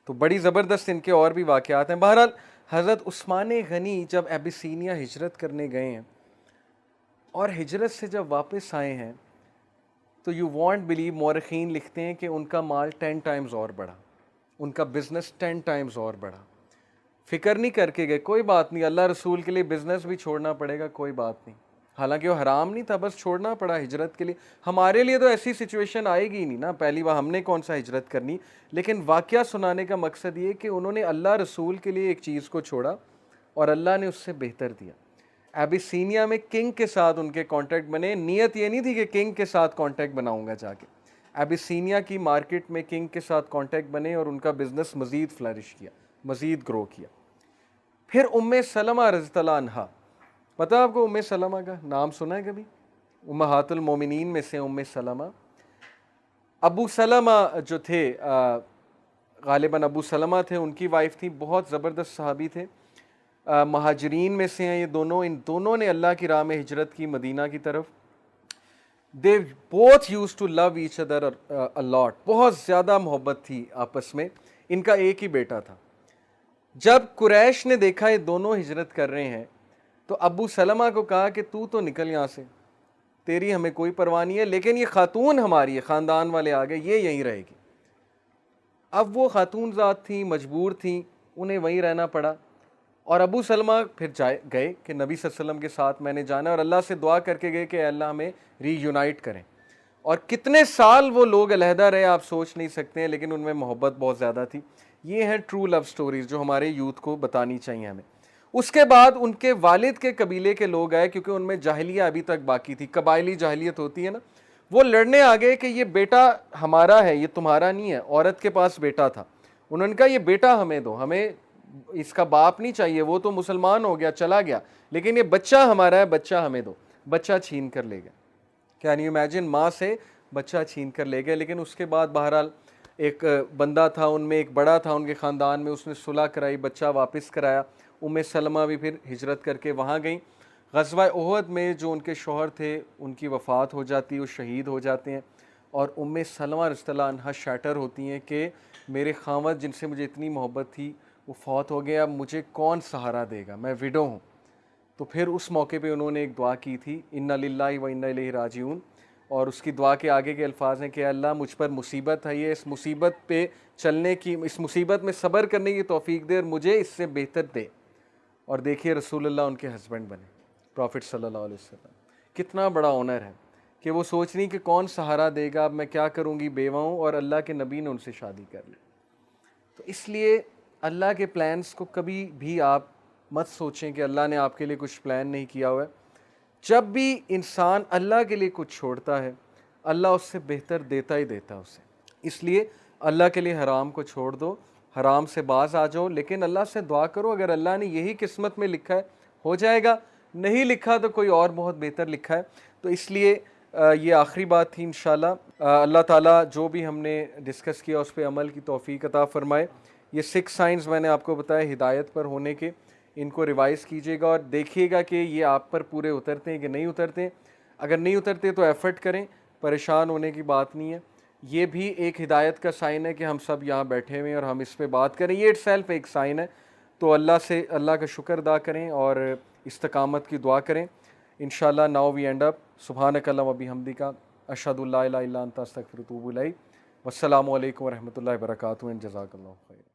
A: तो बड़ी ज़बरदस्त इनके और भी वाक़यात हैं। बहरहाल हज़रत उस्मान गनी जब एबिसीनिया हिजरत करने गए हैं और हिजरत से जब वापस आए हैं, तो यू वॉन्ट बिलीव, मौरखीन लिखते हैं कि उनका माल 10 टाइम्स और बढ़ा, उनका बिज़नेस 10 टाइम्स और बढ़ा। फ़िक्र नहीं करके गए, कोई बात नहीं, अल्लाह रसूल के लिए बिज़नेस भी छोड़ना पड़ेगा, कोई बात नहीं, हालांकि वो हराम नहीं था, बस छोड़ना पड़ा हिजरत के लिए। हमारे लिए तो ऐसी सिचुएशन आएगी ही नहीं ना, पहली बार हमने कौन सा हिजरत करनी। लेकिन वाकया सुनाने का मकसद ये कि उन्होंने अल्लाह रसूल के लिए एक चीज़ को छोड़ा और अल्लाह ने उससे बेहतर दिया। एबिसीनिया में किंग के साथ उनके कॉन्टैक्ट बने, नीयत ये नहीं थी कि किंग के साथ कॉन्टैक्ट बनाऊंगा जाके। एबिसीनिया की मार्केट में किंग के साथ कॉन्टैक्ट बने और उनका बिजनेस मज़ीद फ्लरिश किया, मज़ीद ग्रो किया। फिर उम्मे सलमा रज़ियल्लाहु अन्हा, पता है आपको उम्मे सलमा का नाम सुना है कभी? उम्महातुल मोमिनीन में से उम्मे सलमा। अबू सलमा जो थे, गालिबन अबू सलमा थे, उनकी वाइफ थी, बहुत ज़बरदस्त सहाबी थे, महाजरीन में से हैं ये दोनों। इन दोनों ने अल्लाह की राह में हिजरत की मदीना की तरफ। They both used to love each other a lot, बहुत ज़्यादा मोहब्बत थी आपस में। इनका एक ही बेटा था। जब कुरैश ने देखा ये दोनों हिजरत कर रहे हैं तो अबू सलमा को कहा कि तू तो निकल यहाँ से, तेरी हमें कोई परवाह नहीं है, लेकिन ये खातून हमारी है, ख़ानदान वाले आ गए, ये यहीं रहेगी। अब वो खातून ज़ात थी, मजबूर थी, उन्हें वहीं रहना पड़ा। और अबू सलमा फिर गए कि नबी सल्लल्लाहु अलैहि वसल्लम के साथ मैंने जाना, और अल्लाह से दुआ करके गए कि अल्लाह हमें रीयूनाइट करें। और कितने साल वो लोग अलहदा रहे आप सोच नहीं सकते हैं, लेकिन उनमें मोहब्बत बहुत ज़्यादा थी। ये हैं ट्रू लव स्टोरीज़ जो हमारे यूथ को बतानी चाहिए हमें। उसके बाद उनके वालिद के कबीले के लोग आए, क्योंकि उनमें जाहिलिया अभी तक बाकी थी, कबायली जाहिलियत होती है ना, वो लड़ने आ गए कि ये बेटा हमारा है, ये तुम्हारा नहीं है। औरत के पास बेटा था, उन्होंने कहा ये बेटा हमें दो, हमें इसका बाप नहीं चाहिए, वो तो मुसलमान हो गया चला गया, लेकिन ये बच्चा हमारा है, बच्चा हमें दो। बच्चा छीन कर ले गया। कैन यू इमेजिन, माँ से बच्चा छीन कर ले गए। लेकिन उसके बाद बहरहाल एक बंदा था उनमें, एक बड़ा था उनके ख़ानदान में, उसने सुलह कराई, बच्चा वापस कराया। उम्मे सलमा भी फिर हिजरत करके वहाँ गई। ग़ज़वा उहद में जो उनके शौहर थे उनकी वफ़ात हो जाती है, वो शहीद हो जाते हैं। और उम्मे सलमा रज़ियल्लाहु अन्हा शैटर होती हैं कि मेरे खावत जिनसे मुझे इतनी मोहब्बत थी वो फ़ौत हो गया, अब मुझे कौन सहारा देगा, मैं विडो हूँ। तो फिर उस मौके पे उन्होंने एक दुआ की थी, इन्ना लिल्लाहि व इन्ना इलैहि राजिऊन। और उसकी दुआ के आगे के अल्फाज हैं कि अल्लाह मुझ पर मुसीबत है, ये इस मुसीबत पे चलने की, इस मुसीबत में सब्र करने की तौफीक दे और मुझे इससे बेहतर दे। और देखिए रसूलुल्लाह उनके हस्बैंड बने, प्रॉफिट सल्लल्लाहु अलैहि वसल्लम। कितना बड़ा ऑनर है कि वो सोच रही कि कौन सहारा देगा, अब मैं क्या करूँगी, बेवा हूँ, और अल्लाह के नबी ने उनसे शादी कर ली। तो इसलिए अल्लाह के प्लान्स को कभी भी आप मत सोचें कि अल्लाह ने आपके लिए कुछ प्लान नहीं किया हुआ है। जब भी इंसान अल्लाह के लिए कुछ छोड़ता है, अल्लाह उससे बेहतर देता ही देता है उसे। इसलिए अल्लाह के लिए हराम को छोड़ दो, हराम से बाज आ जाओ, लेकिन अल्लाह से दुआ करो, अगर अल्लाह ने यही किस्मत में लिखा है हो जाएगा, नहीं लिखा तो कोई और बहुत बेहतर लिखा है। तो इसलिए ये आखिरी बात थी। इंशाल्लाह अल्लाह ताला जो भी हमने डिस्कस किया उस पर अमल की तौफीक अता फ़रमाए। ये 6 साइंस मैंने आपको बताया हिदायत पर होने के, इनको रिवाइज़ कीजिएगा और देखिएगा कि ये आप पर पूरे उतरते हैं कि नहीं उतरते। अगर नहीं उतरते तो एफ़र्ट करें, परेशान होने की बात नहीं है। ये भी एक हिदायत का साइन है कि हम सब यहाँ बैठे हुए हैं और हम इस पे बात करें, ये इटसेल्फ एक साइन है। तो अल्लाह का शुक्र अदा करें और इस्तकामत की दुआ करें। इंशाल्लाह नाउ वी एंड अप। सुब्हानक अल्लाहुम्मा व बिहम्दिका अशहदु अल्ला इलाहा इल्ला अंता अस्तगफिरुका व अतूबु इलैक। वस्सलामु अलैकुम व रहमतुल्लाहि व बरकातुहू। जज़ाकल्लाहु खैर।